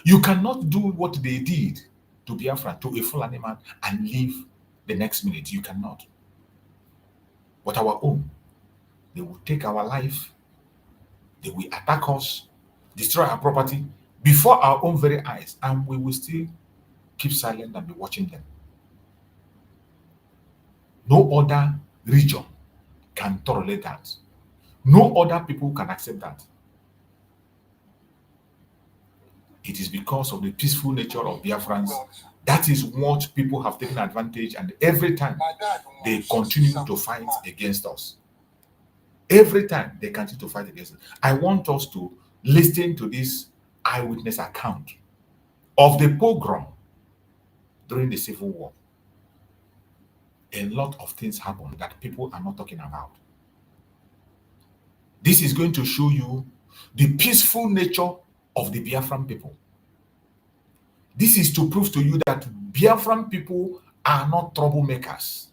You cannot do what they did to Biafra, to a Fulani man, and leave the next minute. You cannot. But our own, they will take our life, they will attack us, destroy our property before our own very eyes, and we will still keep silent and be watching them. No other region can tolerate that. No other people can accept that. It is because of the peaceful nature of Biafrans. That is what people have taken advantage, and every time they continue to fight against us. Every time they continue to fight against us. I want us to listen to this eyewitness account of the pogrom during the Civil War. A lot of things happened that people are not talking about. This is going to show you the peaceful nature of the Biafran people. This is to prove to you that Biafran people are not troublemakers.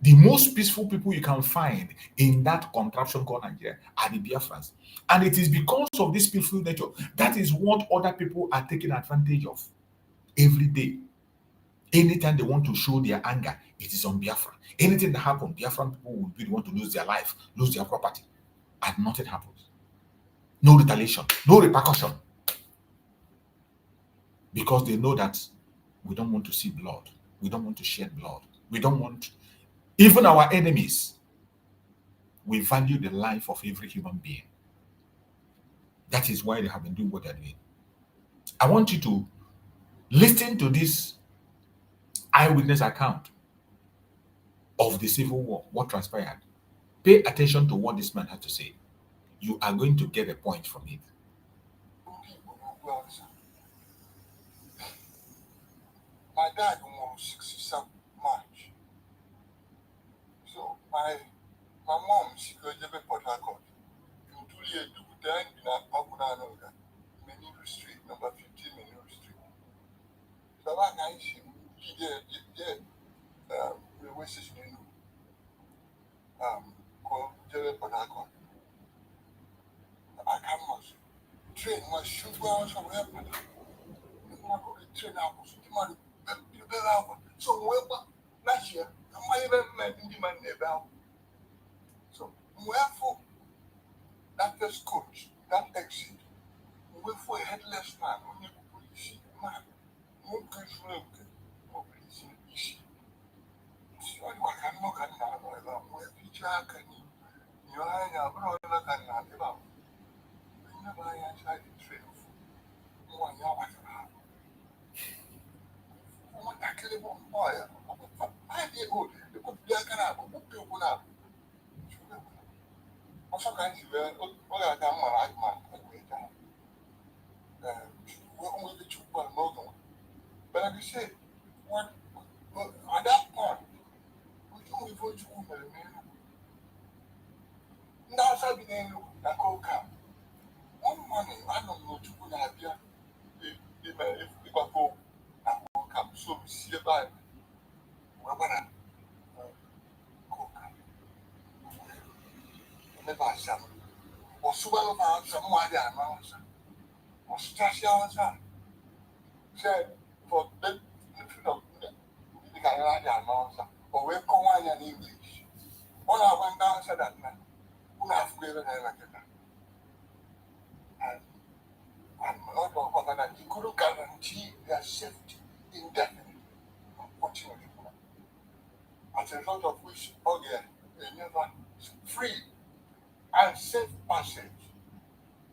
The most peaceful people you can find in that contraption called Nigeria are the Biafrans. And it is because of this peaceful nature that is what other people are taking advantage of every day. Anytime they want to show their anger, it is on Biafra. Anything that happens, Biafran people will be the one to lose their life, lose their property, and nothing happens. No retaliation, no repercussion. Because they know that we don't want to see blood. We don't want to shed blood. We don't want, even our enemies, we value the life of every human being. That is why they have been doing what they're doing. I want you to listen to this eyewitness account of the Civil War, what transpired. Pay attention to what this man had to say. You are going to get a point from it. My dad was 67 March. So my mom, she goes to Port Harcourt. In 2 years, to then in a Menu Street, number 15 Menu Street. So that night, she did railway station called Port Harcourt. I come was train was shoot hours from airport. Train out was tomorrow. So last year, I might have met in my neighbor. So wherefore that first coach, that exit, wherefore a headless man, only police man, no good no police issue. So I can look at now, where teacher can you are now, but I can about. We never tried to train for 1 hour. Actually, boy, 5 years old, they could be a kind of people now. Also, kinds of what I done my life, man. What only the 2 no. But like I said, what at that point, we only vote to women. Now, I've been in that coca. One morning, I don't know to put out here. If we go. Come so see about Rabana Coca. Never some or Suba about some more than answer. Or Stasia said for the answer or we come on in English. All I went down said that man who have given her like that. And not of that he couldn't guarantee their safety. Indefinitely, unfortunately. As a result of which, they never free and safe passage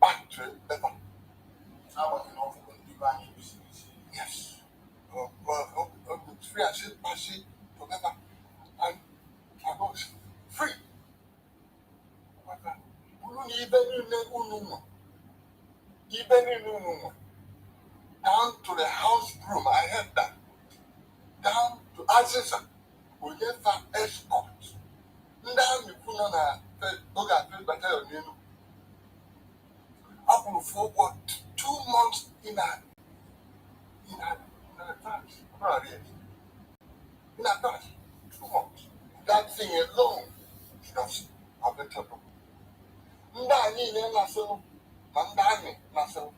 back to Ekpa. How enough of divine yes. Free and safe passage to Ekpa. And I was free. Even down to the house room, I heard that. Down to Aziza, we get that escort. Down the Punana, Boga, better up for what 2 months in advance. In advance. too much. That thing alone does have a trouble. Ndani ne naso, mandani naso.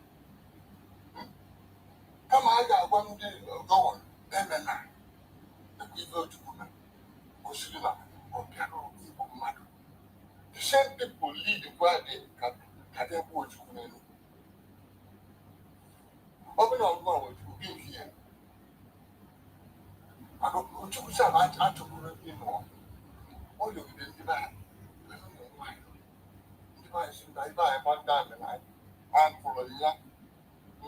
Come I got one day go on, then and now. The people to women, Kushina, or Piano, or Madu. The same people lead where they can they watch women. Open on one with you here. I don't know to say I took you know. All you didn't divide. I don't know why. Device I buy one diamond, and for a young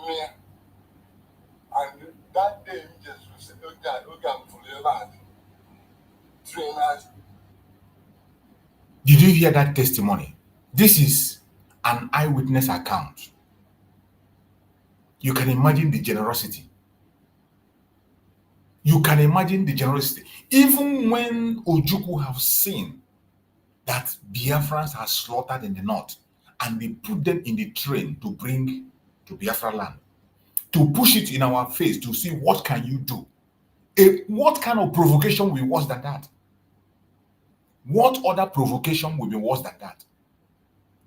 me. And that day, just said, "Oh God, for the lad." Trainers. Did you hear that testimony? This is an eyewitness account. You can imagine the generosity. You can imagine the generosity. Even when Ojukwu have seen that Biafrans are slaughtered in the north, and they put them in the train to bring to Biafra land, to push it in our face to see what can you do. What kind of provocation will be worse than that? What other provocation will be worse than that?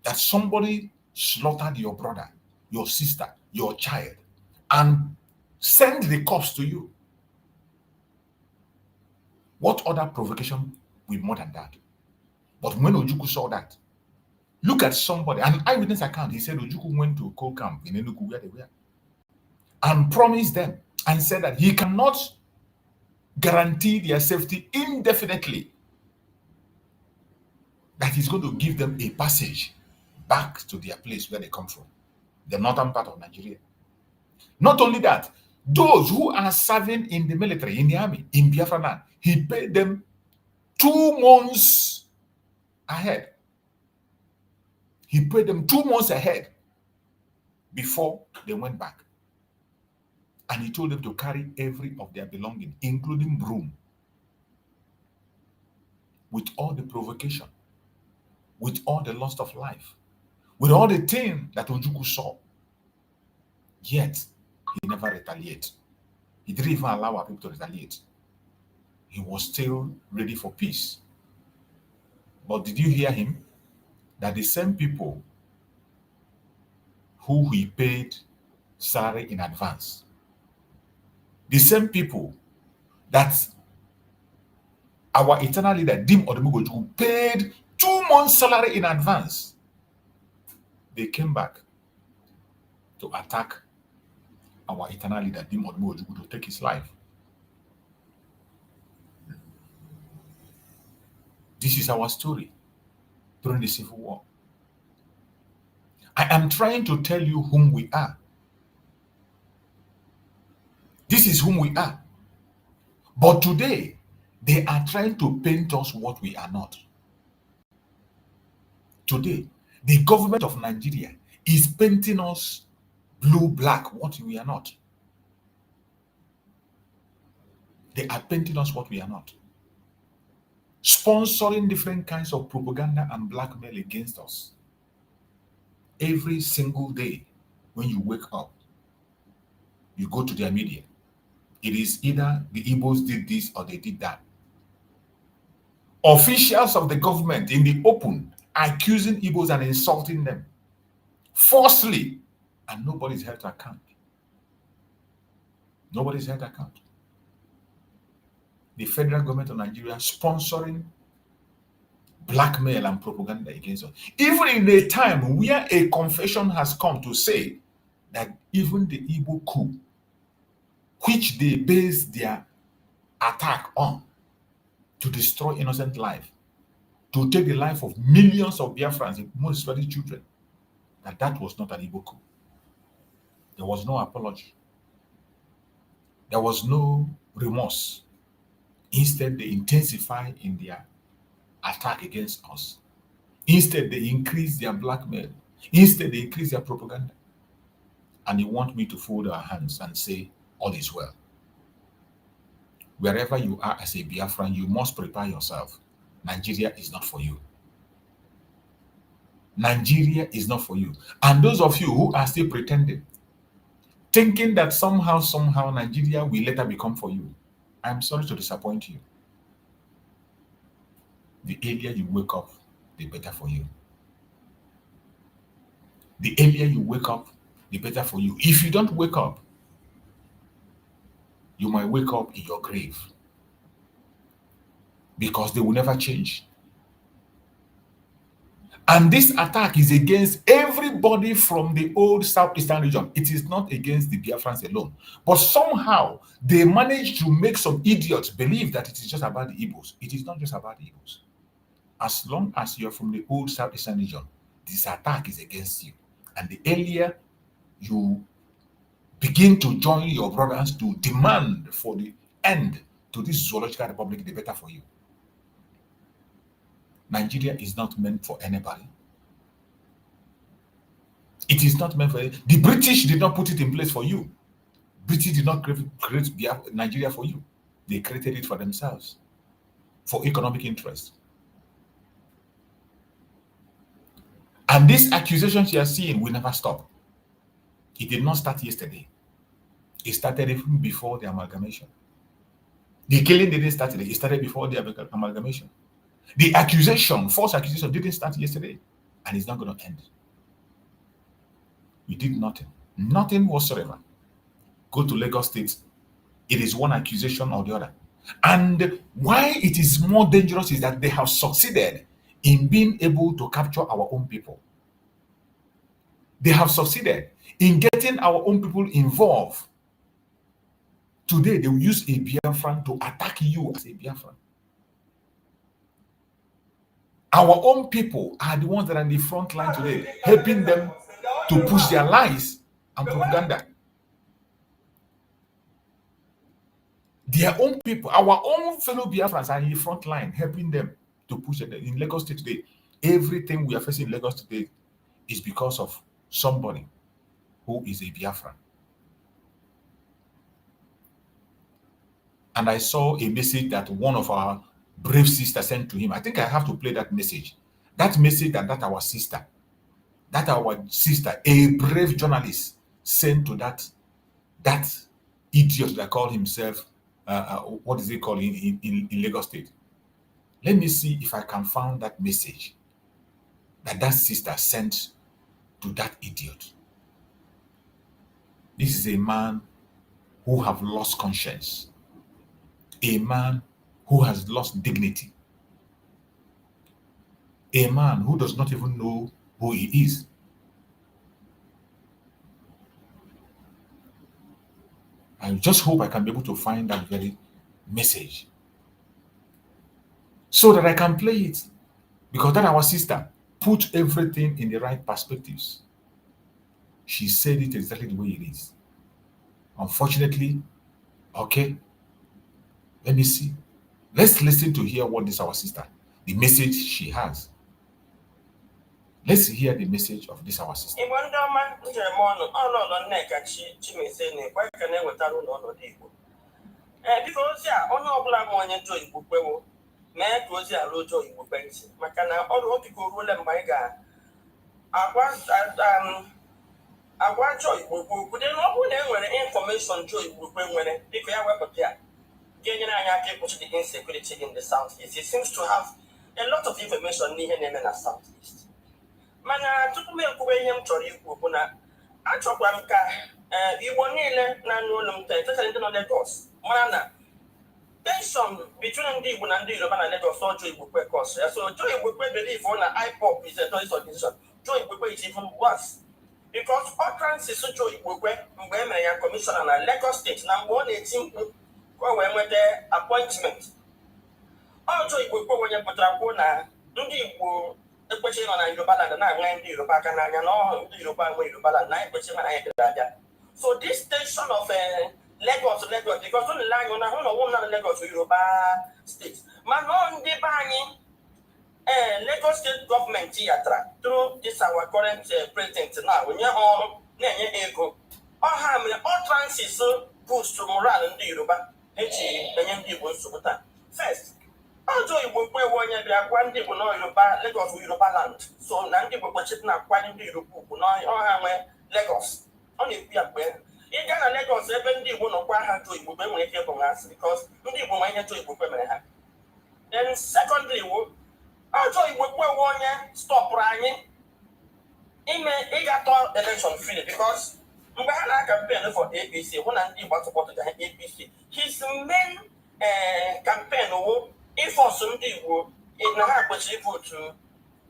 That somebody slaughtered your brother, your sister, your child, and send the cops to you. What other provocation will be more than that? But when Ojukwu saw that, look at somebody, an eyewitness account, he said Ojukwu went to a coal camp in Enugu where they were and promised them and said that he cannot guarantee their safety indefinitely, that he's going to give them a passage back to their place where they come from, the northern part of Nigeria. Not only that, those who are serving in the military, in the army, in Biafra land, he paid them 2 months ahead. He paid them 2 months ahead before they went back. And he told them to carry every of their belongings, including broom, with all the provocation, with all the loss of life, with all the thing that Ojukwu saw. Yet, he never retaliated. He didn't even allow our people to retaliate. He was still ready for peace. But did you hear him? That the same people who he paid salary in advance, the same people that our eternal leader, Dim Odemugojuku, paid 2 months' salary in advance, they came back to attack our eternal leader, Dim Odemugojuku, to take his life. This is our story during the Civil War. I am trying to tell you whom we are. This is whom we are. But today, they are trying to paint us what we are not. Today, the government of Nigeria is painting us blue-black, what we are not. They are painting us what we are not. Sponsoring different kinds of propaganda and blackmail against us. Every single day, when you wake up, you go to their media. It is either the Igbos did this or they did that. Officials of the government in the open accusing Igbos and insulting them falsely, and nobody's held to account. Nobody's held to account. The federal government of Nigeria sponsoring blackmail and propaganda against us. Even in a time where a confession has come to say that even the Igbo coup, which they base their attack on to destroy innocent life, to take the life of millions of Biafrans, most especially children, that was not an Igbo coup. There was no apology. There was no remorse. Instead, they intensify in their attack against us. Instead, they increase their blackmail. Instead, they increase their propaganda. And they want me to fold our hands and say, all is well. Wherever you are as a Biafran, you must prepare yourself. Nigeria is not for you. Nigeria is not for you. And those of you who are still pretending, thinking that somehow Nigeria will later become for you, I'm sorry to disappoint you. The earlier you wake up, the better for you. The earlier you wake up, the better for you. If you don't wake up, you might wake up in your grave, because they will never change. And this attack is against everybody from the old Southeastern region. It is not against the Biafrans alone. But somehow they managed to make some idiots believe that it is just about the Igbos. It is not just about the Igbos. As long as you're from the old Southeastern region, this attack is against you. And the earlier you begin to join your brothers to demand for the end to this zoological republic, the better for you. Nigeria is not meant for anybody. It is not meant for it. The British did not put it in place for you. British did not create Nigeria for you. They created it for themselves, for economic interest. And these accusations you are seeing will never stop. It did not start yesterday. It started even before the amalgamation. The killing didn't start today. It started before the amalgamation. The accusation, false accusation, didn't start yesterday, and it's not going to end. We did nothing. Nothing whatsoever. Go to Lagos State. It is one accusation or the other. And why it is more dangerous is that they have succeeded in being able to capture our own people. They have succeeded in getting our own people involved. Today, they will use a Biafran to attack you as a Biafran. Our own people are the ones that are in the front line today, helping them to push their lies and propaganda. Their own people, our own fellow Biafrans are in the front line, helping them to push it. In Lagos State today, everything we are facing in Lagos today is because of somebody who is a Biafran. And I saw a message that one of our brave sisters sent to him. I think I have to play that message. That message that our sister, a brave journalist, sent to that idiot that called himself, what is he called in Lagos State? Let me see if I can find that message that sister sent to that idiot. This is a man who have lost conscience. A man who has lost dignity. A man who does not even know who he is. I just hope I can be able to find that very message so that I can play it, because that our sister put everything in the right perspectives. She said it exactly the way it is. Unfortunately, okay, let me see. Let's listen to hear what this our sister, the message she has. Let's hear the message of this our sister. Insecurity in the southeast. It seems to have a lot of information near the southeast. Mana to me him to I talk you want na no Lagos. Mana tension between the Igbo and the Yoruba and Lagos so Joy Igbo cause. So Joy Igbo believe on IPOP is a choice organization. Joy Igbo is even worse. Because all trans is Joy Igbo when commissioner and Lagos State number 118 with the appointment. Also, if we go when you put up the question on Yoruba and I Yoruba can I know Yoruba way Yoruba and 9%. So this station of Lagos, because only line on Lagos Yoruba state. Man on the buying Lagos state government theatre through this our current president now. When you're on ego, all transit boost to morale in the Yoruba. First, also you will pay one year one day will know Lagos Yoruba land. So Nnamdi will put it now quite in the Europe, Lagos. Only be a bear. In Ghana, Lagos, 7 day will not quite have to when we hear from us because no people might have to equip. Then, secondly, ọjọọ Igbo kwe onye stọpụrụ anyị ime ịgatọ election free because mgbe ha na-campaign for APC hụ na ndị Igbo atụpọtụga ha APC his main campaign wụ ịfọsụ ndị Igbo na ha kwesịrị votu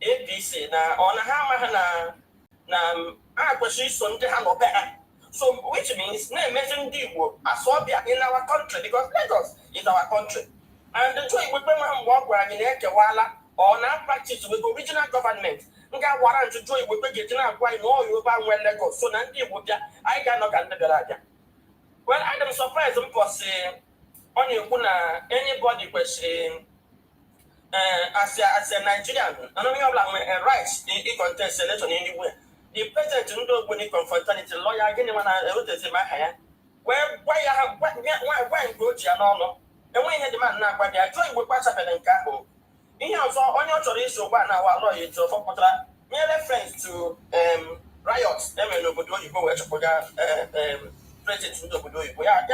APC na ọ na ha amaghị na ha kwesịrị iso ndị ha nọ be ha. So which means na-emezi ndị Igbo asọbịa in our country because Lagos is our country. And the joy Igbo kpema mgbe ọ gwara anyị na-ekewala ọ na-practice with original government nga gwara ntụ joy Igbo kpe ga-eji na-agwa anyị na ọ Yoruba nwe Lagos so na ndị Igbo bịa anyị ga-anọ ka ndị bịara abịa. Well, I'm surprised because ọ na-ekwu na anybody kwesịrị as a Nigerian onye ọbụla nwere a right in contest election anywhere. The president ndị Ogboni confraternity lawyer gịnị mana ewetezi ma aha ya wee gwa ya gwa nke o ji ya n'ọnụ enweghị ihe dị mmadụ na-agwa dị ya jụọ Igbo kpachapere nke ahụ. Ihe ọzọ onye ọ chọrọ isi ụgbọ na awa lọya eji ọfọ pụtara nye reference to riot emere n'obodo oyibo wee chụpụga president ndị obodo oyibo ya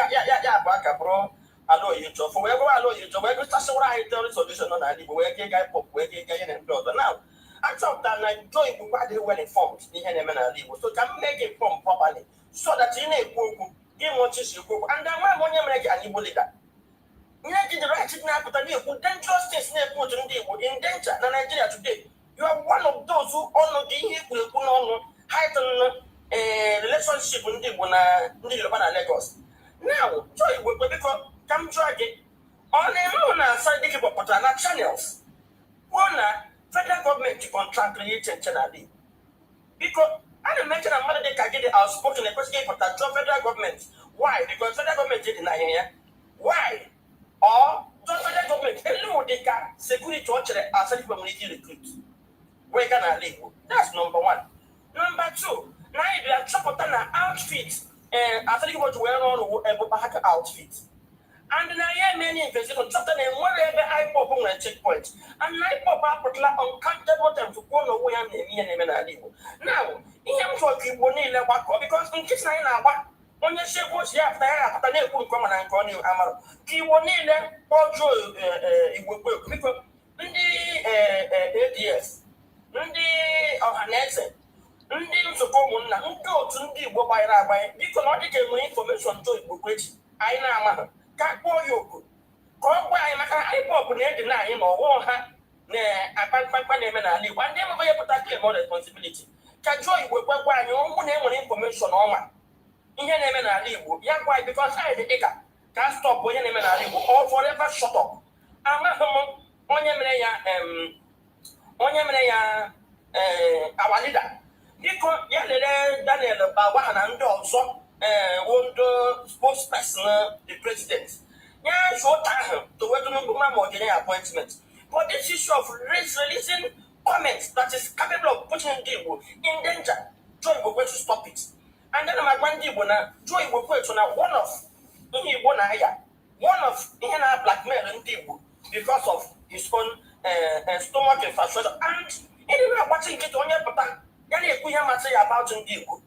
bụ aka bụrụ ala oyibo ọfọ wee gụwa ala oyibo wee gụchasịwara anyị terrorist solution nọ n'ala Igbo wee ga ịga ịpọpụ wee ga ịga ihe na ndị ọzọ. Now achọpụtara na Joe Igbo adịghị well informed n'ihe na-eme n'ala Igbo so ka m mee gị inform properly so that ị na-ekwu okwu gị nwe otu isi ekwu okwu and nwa m onye mere gị an Igbo leader nye gị the right na-apụta na-ekwu dangerous things na-ekwu otu ndị Igbo in danger na Nigeria today. You are one of those who ọnụ dị ihe ikwu ekwu n'ọnụ heighten relationship ndị Igbo na ndị Yoruba na Lagos. Now Joe Igbo kwe biko ka m jụọ gị ọ na-eme na asa dị gị kpọpụtara na channels kwuo na federal government contract change na dị because I mention na mmadụ dị ka gị dị outspoken ekwesịghị ịpụta jụọ federal government. Why? Because federal government dị na ihe ya. Why? Or jụọ federal government elu dị ka security ọ chere asali people nwere ike recruit wee ga n'ala Igbo. That's number one. Number two, na anyị bịa chọpụta na outfit asali people ji wee rụọ ọrụ ebe ha outfit and na ya many investigation chọpụta na enwere ebe IPOB nwere checkpoint and na IPOB apụtala uncountable times kwuo na onwe ya na-eme ihe na-eme n'ala Igbo. Now ihe m chọrọ ka Igbo niile gbakọ because nkịtị na anyị na-agba onye chekwa ochi ya apụta ya ga-apụta na-ekwu nke ọma na nke ọ na-amarụ ka Igbo niile kpọjuo Igbo kwe biko ndị ADS ndị ọhaneze ndị nzukọ ụmụnna ndị otu ndị Igbo gbanyere agbanye biko na ọ dị ka enwere infọmeshọn Joe Igbo kwechi anyị na-amaghị ka kpọọ ya oku ka ọ gwa anyị maka IPOB na-edi na anyị na ọwụọ ha na-akpa mkpamkpa na-eme n'ala Igbo ndị emekọ ya pụta claim responsibility ka Joe Igbo gwa anyị ọnwụ na enwere infọmeshọn ọma ihe na-eme n'ala Igbo ya gwa anyị because anyị dị ịga ka stọpụ onye na-eme n'ala Igbo all forever shut up. Amaghị m onye mere ya our leader biko ya lere Daniel Bawa na ndị ọzọ wondo spokesperson the president ya jụta ahụ to whether ma ọ ga-enye appointment but this issue of releasing comments that is capable of putting ndị Igbo in danger Joe Igbo kwe to stop it. And then my grand Igbo na Joe Igbo kwe to na one of ihe Igbo na ya one of ihe na blackmail ndị Igbo because of his own stomach infrastructure and ịdị na-agbachi nkịtị onye pụta ya na-ekwu ihe masị ya about ndị Igbo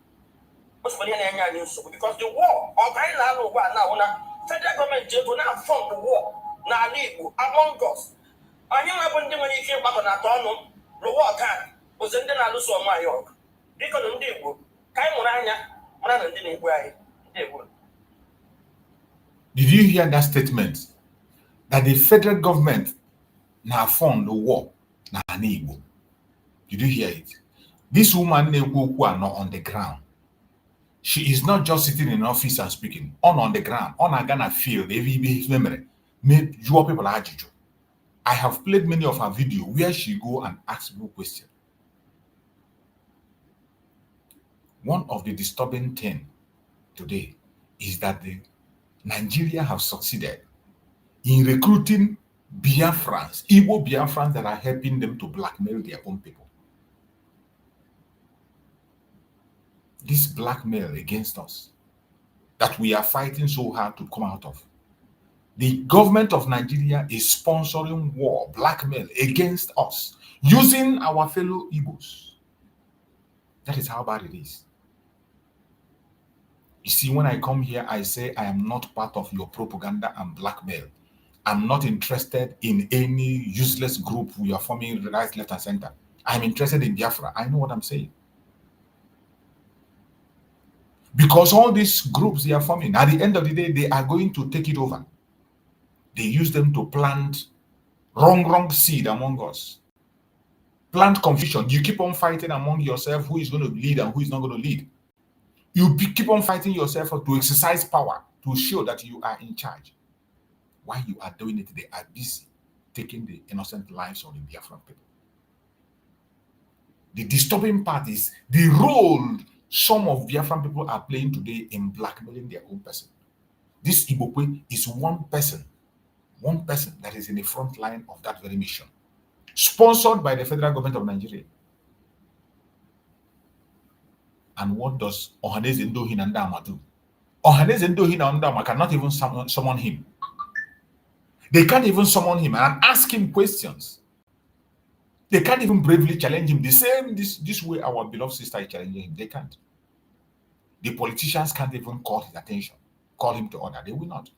ihe na-enye anyị nsogbu because the war ọga anyị na-alụ ugbu a na-ahụ na federal gọọmenti ego na-afọ the war n'ala Igbo among us. Anyị nwe bụ ndị nwere ike ịgbakọ na atọ ọnụ rụwa ọga ozi ndị na-alụso onwe anyị ọgụ biko na ndị Igbo ka anyị mụrụ anya mara na ndị na-egbu anyị ndị Igbo. Did you hear that statement that the federal government now fund the war n'ala Igbo? Did you hear it? This woman are not on the ground. She is not just sitting in office and speaking. On the ground, on a Ghana field, every memory, made you people ajiju. I have played many of her videos where she go and ask people questions. One of the disturbing things today is that Nigeria have succeeded in recruiting Biafrans, Igbo Biafrans that are helping them to blackmail their own people. This blackmail against us that we are fighting so hard to come out of. The government of Nigeria is sponsoring war, blackmail against us, using our fellow Igbos. That is how bad it is. You see, when I come here, I say I am not part of your propaganda and blackmail. I'm not interested in any useless group we are forming right, left, and center. I'm interested in Biafra. I know what I'm saying. Because all these groups they are forming, at the end of the day, they are going to take it over. They use them to plant wrong seed among us. Plant confusion. You keep on fighting among yourself who is going to lead and who is not going to lead. You keep on fighting yourself to exercise power, to show that you are in charge. While you are doing it, they are busy taking the innocent lives of the Biafran people. The disturbing part is the role some of Biafran people are playing today in blackmailing their own person. This Ibokwe is one person that is in the front line of that very mission, sponsored by the federal government of Nigeria. And what does Ohaneze Ndohin and Ndama do? Ohaneze Ndohin and Ndama cannot even summon him. They can't even summon him and ask him questions. They can't even bravely challenge him the same this way our beloved sister is challenging him. They can't. The politicians can't even call his attention, call him to order. They will not.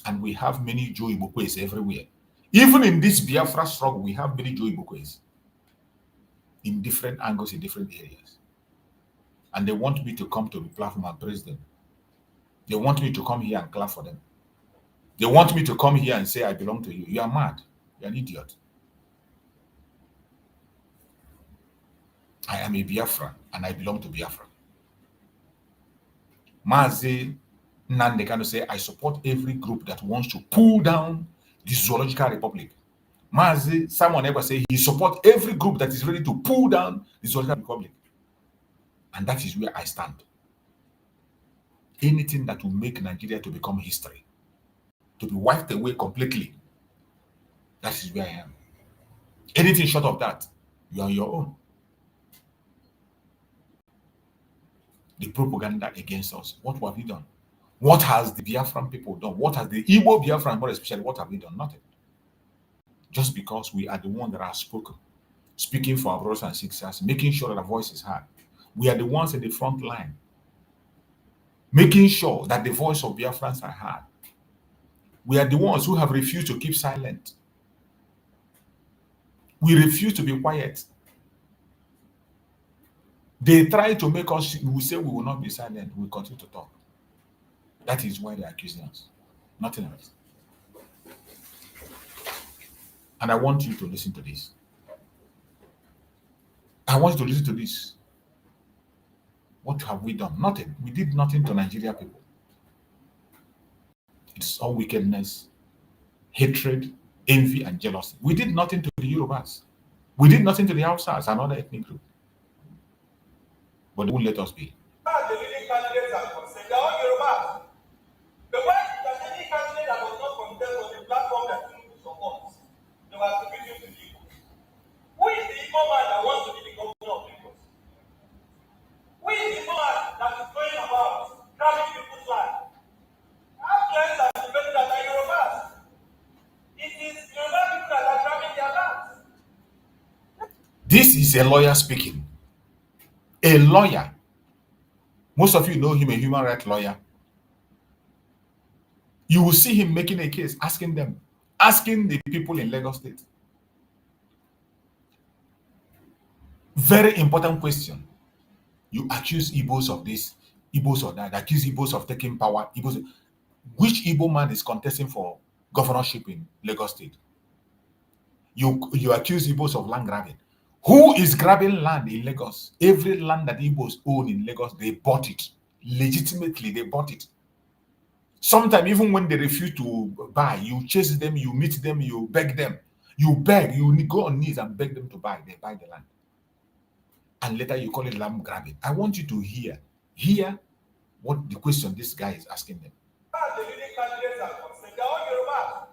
And we have many Joe Ibokwes everywhere. Even in this Biafra struggle, we have many Joe Ibokwes in different angles, in different areas. And they want me to come to the platform and praise them. They want me to come here and clap for them. They want me to come here and say, I belong to you. You are mad. You're an idiot. I am a Biafran and I belong to Biafra. Mazi Nnamdi Kanu say, I support every group that wants to pull down the Zoological Republic. Mazi, someone ever say he supports every group that is ready to pull down the Zoological Republic. And that is where I stand. Anything that will make Nigeria to become history, to be wiped away completely, that is where I am. Anything short of that, you are on your own. The propaganda against us, what have we done? What has the Biafran people done? What has the Igbo Biafran, more especially, what have we done? Nothing. Just because we are the ones that are speaking for our brothers and sisters, making sure that our voice is heard. We are the ones in the front line, making sure that the voice of Biafrans are heard. We are the ones who have refused to keep silent. We refuse to be quiet. They try to make us, we say we will not be silent, we will continue to talk. That is why they are accusing us. Nothing else. And I want you to listen to this. I want you to listen to this. What have we done? Nothing. We did nothing to Nigeria people. It's all wickedness, hatred, envy, and jealousy. We did nothing to the Yorubas. We did nothing to the Hausas, another ethnic group. But they won't let us be. The leading candidates are concerned. They are all Yorubas. The way that any candidate that was not contest on the platform that Tinubu supports, they were attributing to the Igbo. Who is the Igbo man that wants to be the governor of Lagos? Who is the Igbo man that is going about grabbing people's land? I have friends that are debating that are Yorubas. It is Yoruba people that are grabbing their lands. This is a lawyer speaking. A lawyer. Most of you know him, a human rights lawyer. You will see him making a case, asking the people in Lagos State. Very important question. You accuse Igbos of this, Igbos of that, accuse Igbos of taking power. Igbos. Which Igbo man is contesting for governorship in Lagos State? You accuse Igbos of land grabbing. Who is grabbing land in Lagos? Every land that Igbos own in Lagos, they bought it. Legitimately, they bought it. Sometimes, even when they refuse to buy, you chase them, you meet them, you beg them. You beg, you go on knees and beg them to buy. They buy the land. And later you call it land grabbing. I want you to hear what the question this guy is asking them. The leading candidates are concerned. They are all Yorubas.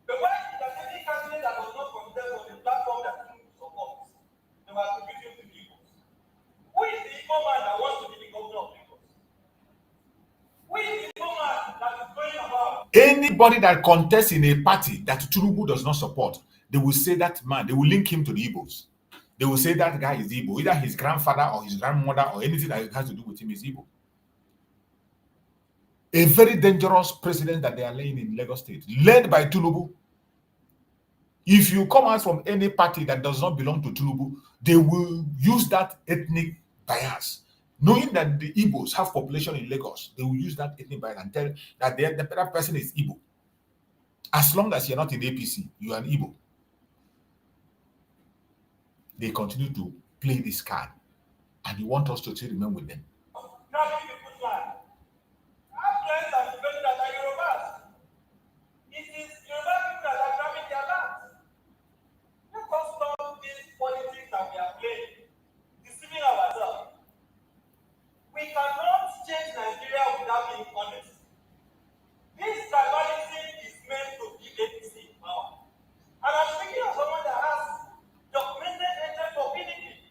The way that any candidate that was not contest on the platform that Tinubu supports, they were attributing to the Igbos. Who is the Igbo man that wants to be the governor of Lagos? Who is the Igbo man that is going about? Anybody that contests in a party that Tinubu does not support, they will say that man, they will link him to the Igbos. They will say that guy is Igbo. Either his grandfather or his grandmother or anything that has to do with him is Igbo. A very dangerous president that they are laying in Lagos State, led by Tinubu. If you come out from any party that does not belong to Tinubu, they will use that ethnic bias. Knowing that the Igbos have population in Lagos, they will use that ethnic bias and tell that that person is Igbo. As long as you're not in APC, you are an Igbo. They continue to play this card, and you want us to still remain with them. We cannot change Nigeria without being honest. This tribalism is meant to be APC in power. And I'm speaking as someone that has documented hatred for PDP.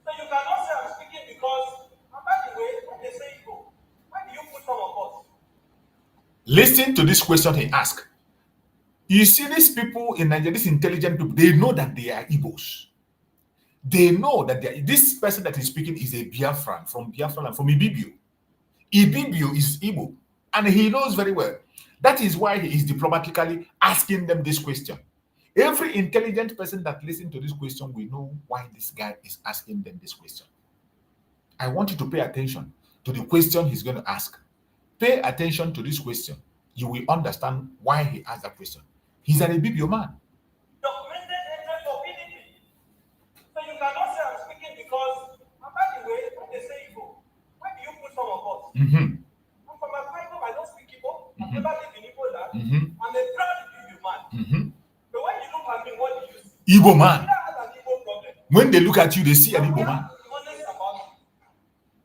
So you cannot say I'm speaking because, and by the way, when they say Igbo, why do you put some of us? Listen to this question he asked. You see, these people in Nigeria, these intelligent people, they know that they are Igbos. They know that this person that is speaking is a Biafran from Biafra and from Ibibio. Ibibio is Igbo, and he knows very well. That is why he is diplomatically asking them this question. Every intelligent person that listens to this question will know why this guy is asking them this question. I want you to pay attention to the question he's going to ask. Pay attention to this question. You will understand why he asked that question. He's an Ibibio man. Documented hatred for PDP. So you cannot say I'm speaking because, and by the way, when they say Igbo, why do you put some of us? I'm from my kingdom, I don't speak Igbo. I've never lived in Igbo land. I'm a proud Igbo man. But when you look at me, what do you see? Igbo man. Nigeria has an Igbo problem. When they look at you, they see an Igbo man. Honest about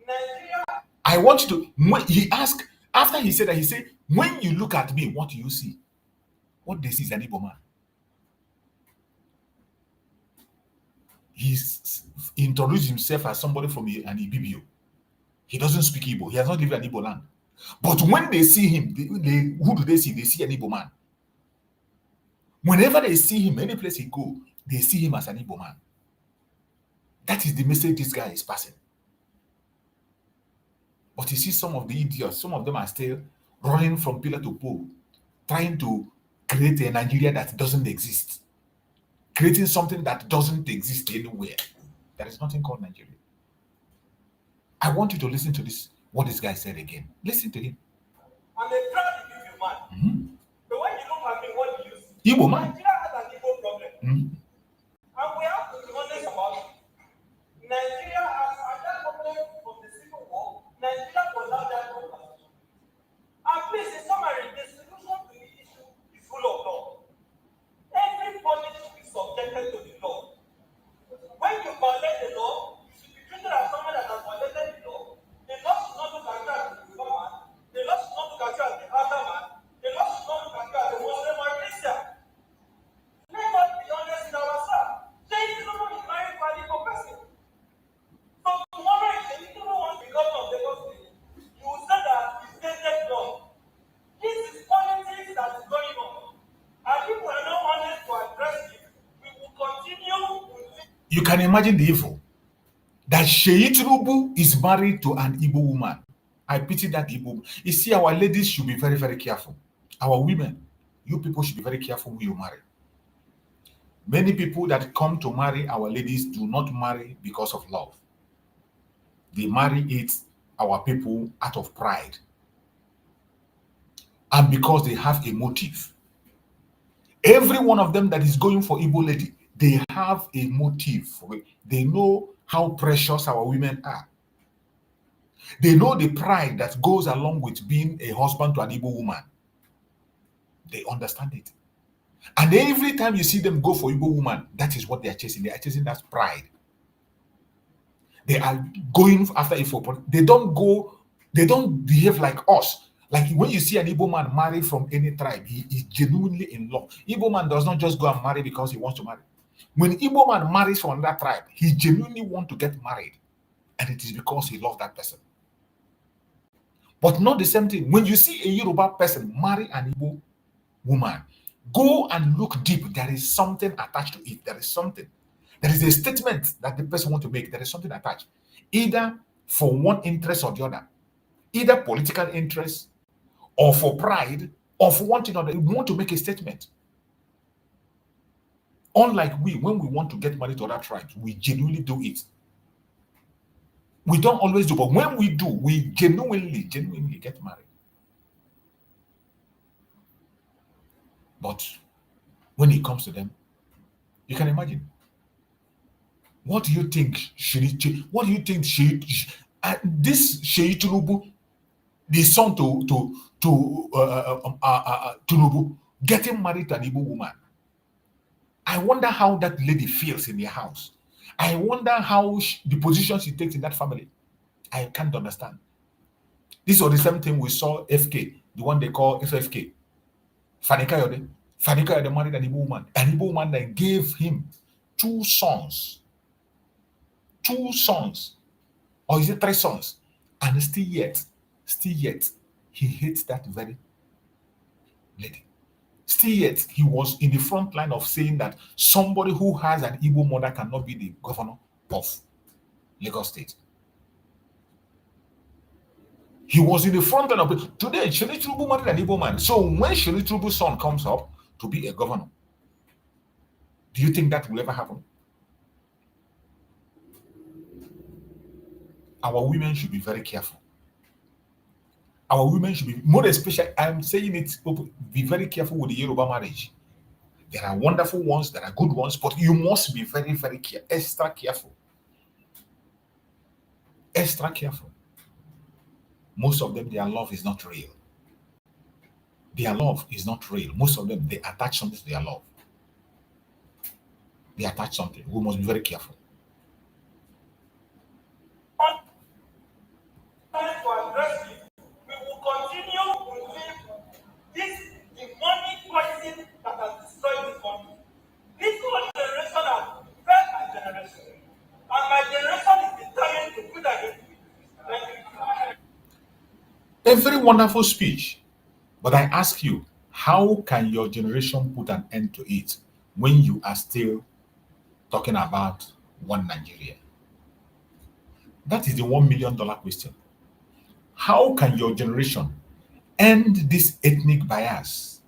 it. Nigeria. I want you to, when he asked, after he said that, he said, when you look at me, what do you see? What they see is an Igbo man. He's introduced himself as somebody from an Ibibio. He doesn't speak Igbo. He has not lived in Igbo land. But when they see him, who do they see? They see an Igbo man. Whenever they see him, any place he go, they see him as an Igbo man. That is the message this guy is passing. But you see some of the idiots, some of them are still running from pillar to pole, trying to create a Nigeria that doesn't exist. Creating something that doesn't exist anywhere. There is nothing called Nigeria. I want you to listen to this, what this guy said again. Listen to him. I'm a proud Igbo man. But when you look at me, what do you see? Igbo man. Nigeria has an Igbo problem. And we have to be honest about it. Nigeria has another problem from the Civil War. Nigeria was not that problem. And please, in summary, the solution to the issue is rule of law. Everybody should be subjected to the law. When you violate the law, you should be treated as someone that has violated the law. The law should not look at you as a Yoruba man. The law should not look at you as a Hausa man. The law should not look at you as a Muslim or Christian. Let us be honest with ourselves. Say someone is married by the person. So tomorrow, if the people want to be governor of Lagos State, you will say that it's stated law. This is politics that is going on. And if we are not honest to address it, we will continue to. You can imagine the evil. That Sheyi Tinubu is married to an Igbo woman. I pity that Igbo. You see, our ladies should be very, very careful. Our women, you people should be very careful who you marry. Many people that come to marry our ladies do not marry because of love. They marry it, our people, out of pride. And because they have a motive. Every one of them that is going for Igbo lady, they have a motive for it. They know how precious our women are. They know the pride that goes along with being a husband to an Igbo woman. They understand it. And every time you see them go for Igbo woman, that is what they are chasing. They are chasing that pride. They are going after it for. They don't behave like us. Like when you see an Igbo man marry from any tribe, he is genuinely in love. Igbo man does not just go and marry because he wants to marry. When Igbo man marries from another tribe, he genuinely wants to get married. And it is because he loves that person. But not the same thing. When you see a Yoruba person marry an Igbo woman, go and look deep. There is something attached to it. There is something. There is a statement that the person wants to make. There is something attached. Either for one interest or the other. Either political interest or for pride, or for one thing or another. We want to make a statement. Unlike when we want to get married to other tribes, we genuinely do it. We don't always do, but when we do, we genuinely get married. But when it comes to them, you can imagine. What do you think What do you think this Sheyi Tinubu, the son to Tinubu, getting married to an Igbo woman? I wonder how that lady feels in their house. I wonder how the position she takes in that family. I can't understand. This was the same thing we saw FK, the one they call FFK. Fani Kayode married an Igbo woman. An Igbo woman that gave him two sons, or is it 3 sons? And still yet, he hates that very lady. Still yet, he was in the front line of saying that somebody who has an Igbo mother cannot be the governor of Lagos State. He was in the front line of it. Today, Sheyi Tinubu married an Igbo man. So when Sheyi Tinubu's son comes up to be a governor, do you think that will ever happen? Our women should be very careful. Our women should be, more especially, I'm saying it, be very careful with the Yoruba marriage. There are wonderful ones, there are good ones, but you must be very, very careful, extra careful. Extra careful. Most of them, their love is not real. Their love is not real. Most of them, they attach something to their love. They attach something. We must be very careful. A very wonderful speech. But I ask you, how can your generation put an end to it when you are still talking about one Nigeria? That is the $1 million question. How can your generation end this ethnic bias,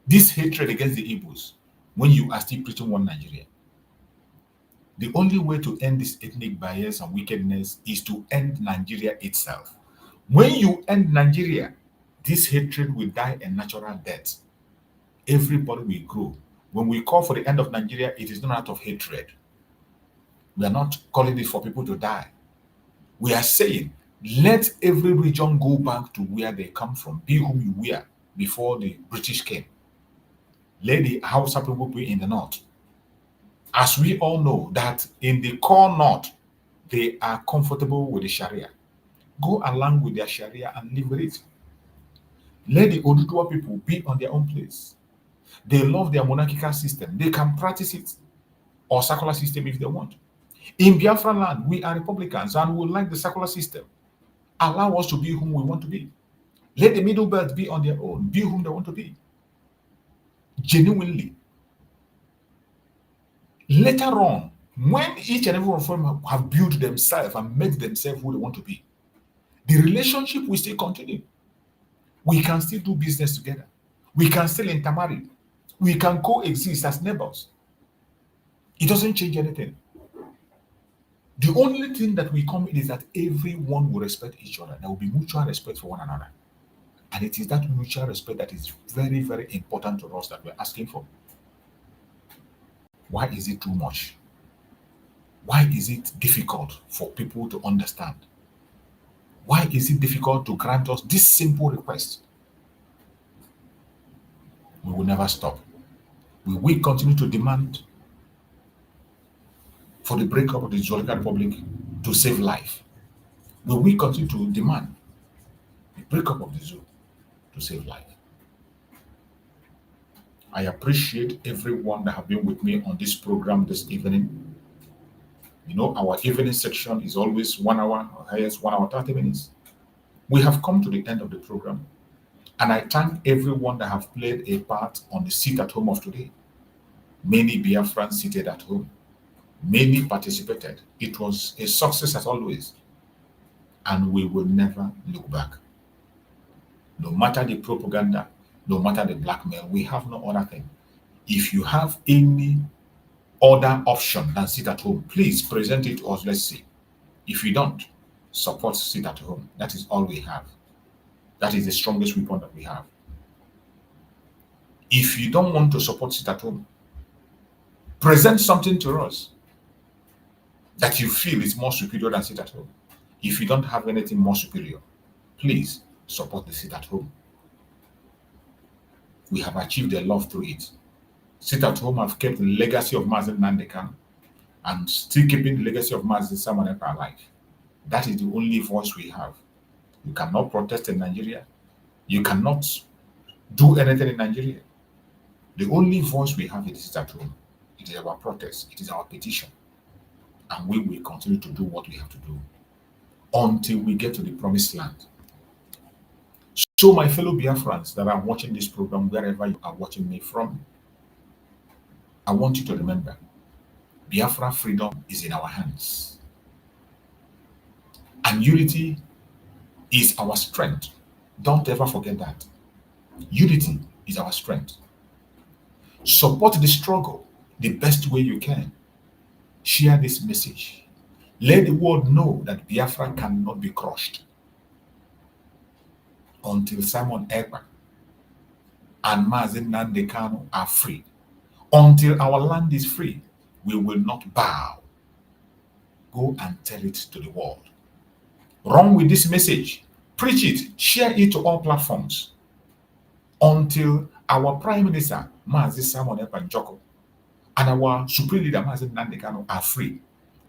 this hatred against the Igbos, when you are still preaching one Nigeria? The only way to end this ethnic bias and wickedness is to end Nigeria itself. When you end Nigeria, this hatred will die a natural death. Everybody will grow. When we call for the end of Nigeria, it is not out of hatred. We are not calling it for people to die. We are saying, let every region go back to where they come from, be whom you were before the British came. Let the Hausa people be in the north. As we all know that in the core north, they are comfortable with the Sharia. Go along with their Sharia and live with it. Let the Oduduwa people be on their own place. They love their monarchical system. They can practice it, or secular system if they want. In Biafra land, we are Republicans and we like the secular system. Allow us to be whom we want to be. Let the middle belt be on their own, be whom they want to be. Genuinely. Later on, when each and every one of them have built themselves and made themselves who they want to be, the relationship will still continue. We can still do business together. We can still intermarry. We can coexist as neighbors. It doesn't change anything. The only thing that will come in is that everyone will respect each other. There will be mutual respect for one another. And it is that mutual respect that is very, very important to us that we're asking for. Why is it too much? Why is it difficult for people to understand? Why is it difficult to grant us this simple request? We will never stop. We will continue to demand for the breakup of the Zoological Republic to save life. We will continue to demand the breakup of the zoo to save life. I appreciate everyone that have been with me on this program this evening. You know, our evening section is always 1 hour, or highest 1 hour 30 minutes. We have come to the end of the program, and I thank everyone that have played a part on the seat at home of today. Many Biafrans seated at home. Many participated. It was a success as always, and we will never look back. No matter the propaganda, no matter the blackmail, we have no other thing. If you have any other option than sit at home, please present it to us. Let's see. If you don't, support sit at home. That is all we have. That is the strongest weapon that we have. If you don't want to support sit at home, present something to us that you feel is more superior than sit at home. If you don't have anything more superior, please support the sit at home. We have achieved a lot through it. Sit at home have kept the legacy of Mazi Nnamdi Kanu and still keeping the legacy of Mazi Simon Ekpa alive. That is the only voice we have. You cannot protest in Nigeria. You cannot do anything in Nigeria. The only voice we have is sit at home. It is our protest. It is our petition. And we will continue to do what we have to do until we get to the promised land. So my fellow Biafrans that are watching this program, wherever you are watching me from, I want you to remember, Biafra freedom is in our hands. And unity is our strength. Don't ever forget that. Unity is our strength. Support the struggle the best way you can. Share this message. Let the world know that Biafra cannot be crushed until Simon Ekpa and Mazi Nnamdi Kanu are free. Until our land is free, we will not bow. Go and tell it to the world. Run with this message. Preach it. Share it to all platforms. Until our Prime Minister, Mazi Simon Ekpa Njoko, and our Supreme Leader, Mazi Nnamdi Kanu, are free.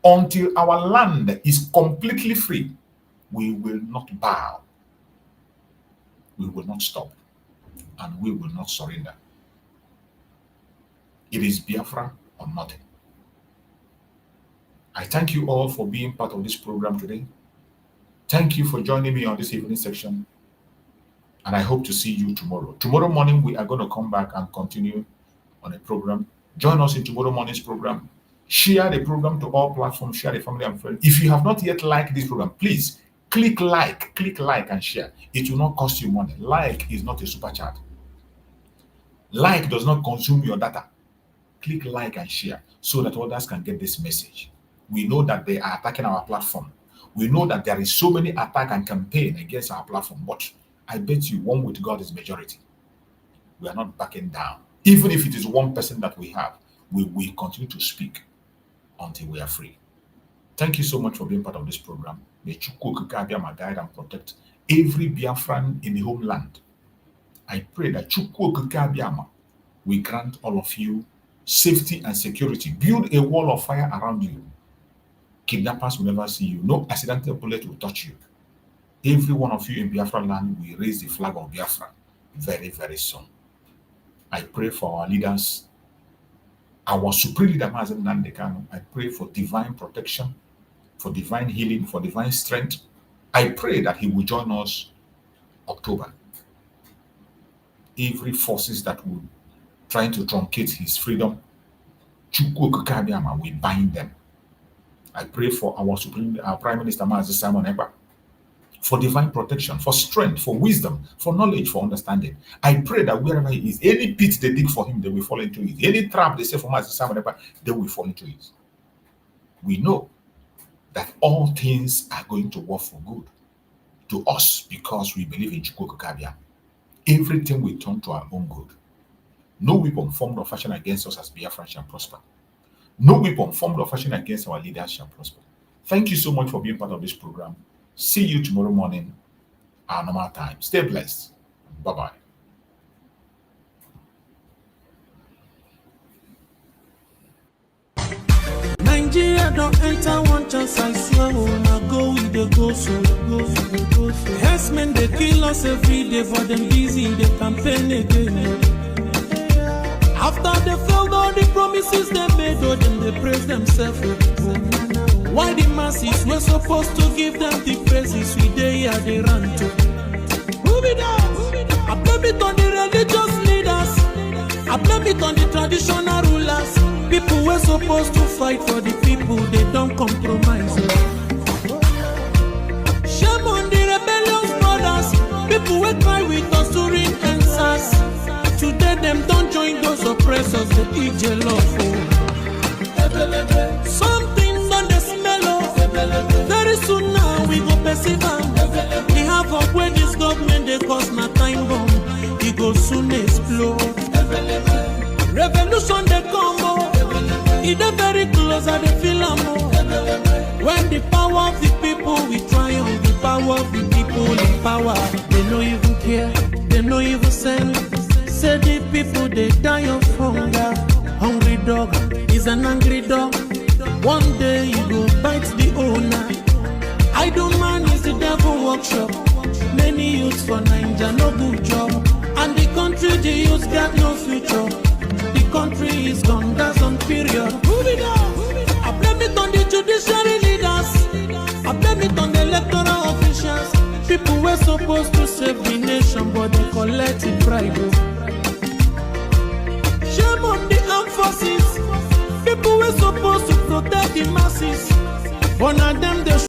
Until our land is completely free, we will not bow. We will not stop. And we will not surrender. It is Biafra or nothing. I thank you all for being part of this program today. Thank you for joining me on this evening section. And I hope to see you tomorrow. Tomorrow morning, we are going to come back and continue on a program. Join us in tomorrow morning's program. Share the program to all platforms. Share the family and friends. If you have not yet liked this program, please click like and share. It will not cost you money. Like is not a super chat. Like does not consume your data. Click like and share so that others can get this message. We know that they are attacking our platform. We know that there is so many attack and campaign against our platform, but I bet you one with God is majority. We are not backing down. Even if it is one person that we have, we will continue to speak until we are free. Thank you so much for being part of this program. May Chukwu Okike Abiama guide and protect every Biafran in the homeland. I pray that Chukwu Okike Abiama will grant all of you safety and security. Build a wall of fire around you. Kidnappers will never see you. No accidental bullet will touch you. Every one of you in Biafra land will raise the flag of Biafra very, very soon. I pray for our leaders, our Supreme Leader Mazi Nnamdi Kanu. I pray for divine protection, for divine healing, for divine strength. I pray that he will join us October. Every forces that would trying to truncate his freedom, Chukwu Okike Abiama will bind them. I pray for our Prime Minister Mazi Simon Ekpa, for divine protection, for strength, for wisdom, for knowledge, for understanding. I pray that wherever he is, any pit they dig for him, they will fall into it. Any trap they say for Mazi Simon Ekpa, they will fall into it. We know that all things are going to work for good to us because we believe in Chukwu Okike Abiama. Everything will turn to our own good. No weapon formed or fashioned against us as Biafra shall prosper. No weapon formed or fashioned against our leaders shall prosper. Thank you so much for being part of this program. See you tomorrow morning, our normal time. Stay blessed. Bye-bye. Nigeria don't enter one chance, I swear. Now go with the go so. Yes, men, they kill us every day, for them busy, they campaign again. After they failed all the promises they made, oh, then they praise themselves. Why the masses were supposed to give them the praises we they are they run to? Who be that? I blame it on the religious leaders. I blame it on the traditional rulers. People were supposed to fight for the people, they don't compromise. Shame on the rebellious brothers. People will cry with Jesus, the EJ love. Something on the smell of. Very soon now we go perceive them. We have up where this government they cause my time bomb. It go soon explode. Revolution they come. It is very close at the film. When the power of the people we triumph, the power of the people in power. They no even care, they no even send. Say the people they die of hunger. Hungry dog is an angry dog. One day you go bite the owner. Idle man is the devil workshop. Many youths for Nigeria no good job. And the country the youths got no future. The country is gone, that's on period. I blame it on the judiciary leaders. I blame it on the electoral officials. People were supposed to save the nation, but they collected bribe. Shame on the armed forces. People were supposed to protect the masses. One of them they